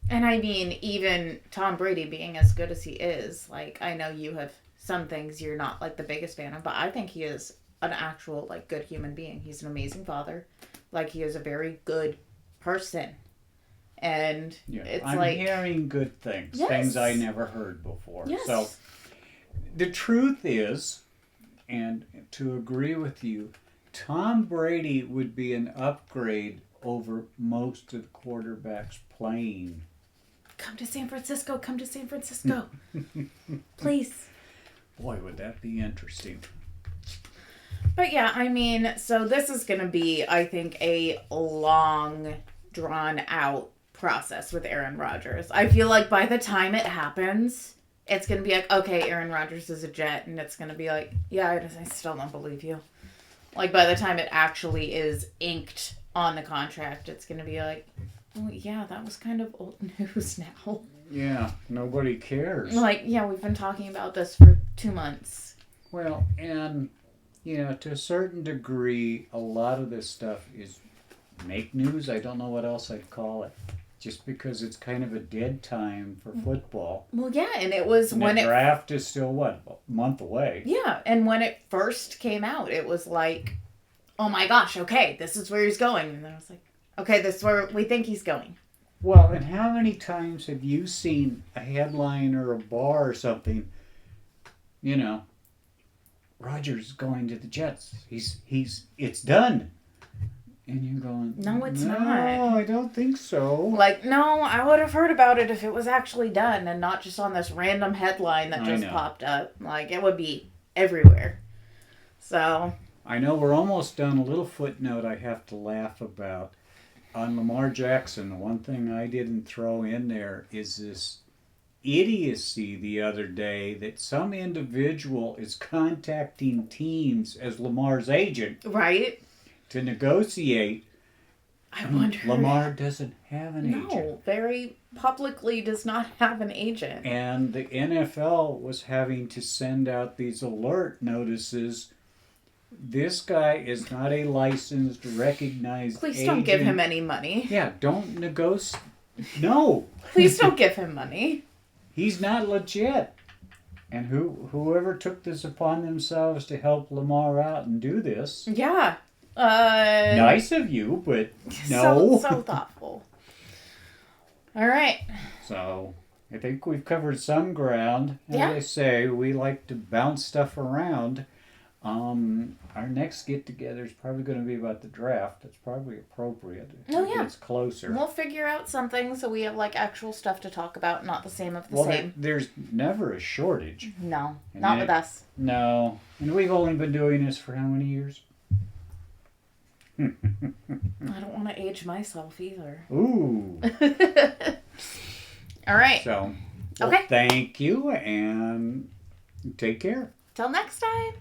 And I mean, even Tom Brady being as good as he is, like, I know you have some things you're not, like, the biggest fan of, but I think he is an actual, like, good human being. He's an amazing father. Like, he is a very good person. And it's I'm like... hearing good things. Yes. Things I never heard before. Yes. So, the truth is, and to agree with you, Tom Brady would be an upgrade over most of the quarterbacks playing. Come to San Francisco. Please. Boy, would that be interesting. But yeah, I mean, so this is going to be, I think, a long, drawn out process with Aaron Rodgers. I feel like by the time it happens, it's going to be like, okay, Aaron Rodgers is a Jet, and it's going to be like, yeah, I still don't believe you. Like, by the time it actually is inked on the contract, it's going to be like, oh, yeah, that was kind of old news now. Yeah, nobody cares. Like, yeah, we've been talking about this for 2 months. Well, and, to a certain degree, a lot of this stuff is make news. I don't know what else I'd call it. Just because it's kind of a dead time for football. Well, yeah, and it was And when the draft is still, what, a month away? Yeah, and when it first came out, it was like, oh my gosh, okay, this is where he's going. And then I was like, okay, this is where we think he's going. Well, and how many times have you seen a headline or a bar or something, Rodgers going to the Jets. It's done. And you're going, No, it's not. No, I don't think so. Like, no, I would have heard about it if it was actually done and not just on this random headline that just popped up. Like, it would be everywhere. So. I know we're almost done. A little footnote I have to laugh about. On Lamar Jackson, the one thing I didn't throw in there is this idiocy the other day that some individual is contacting teams as Lamar's agent. Right. To negotiate. I wonder. Lamar doesn't have an agent. No, very publicly does not have an agent. And the NFL was having to send out these alert notices. This guy is not a licensed, recognized Please agent. don't give him any money. Yeah, don't negotiate. No. Please don't give him money. He's not legit. And whoever took this upon themselves to help Lamar out and do this. Yeah. Nice of you, but no. So thoughtful. All right. So, I think we've covered some ground. As Yeah. I say, we like to bounce stuff around. Our next get-together is probably going to be about the draft. That's probably appropriate. Oh, yeah. It's closer. We'll figure out something so we have, like, actual stuff to talk about, not the same of the Well, same. there's never a shortage. No, And not with us. No. And we've only been doing this for how many years? I don't want to age myself either. Ooh. All right. So, Okay. thank you and take care. Till next time.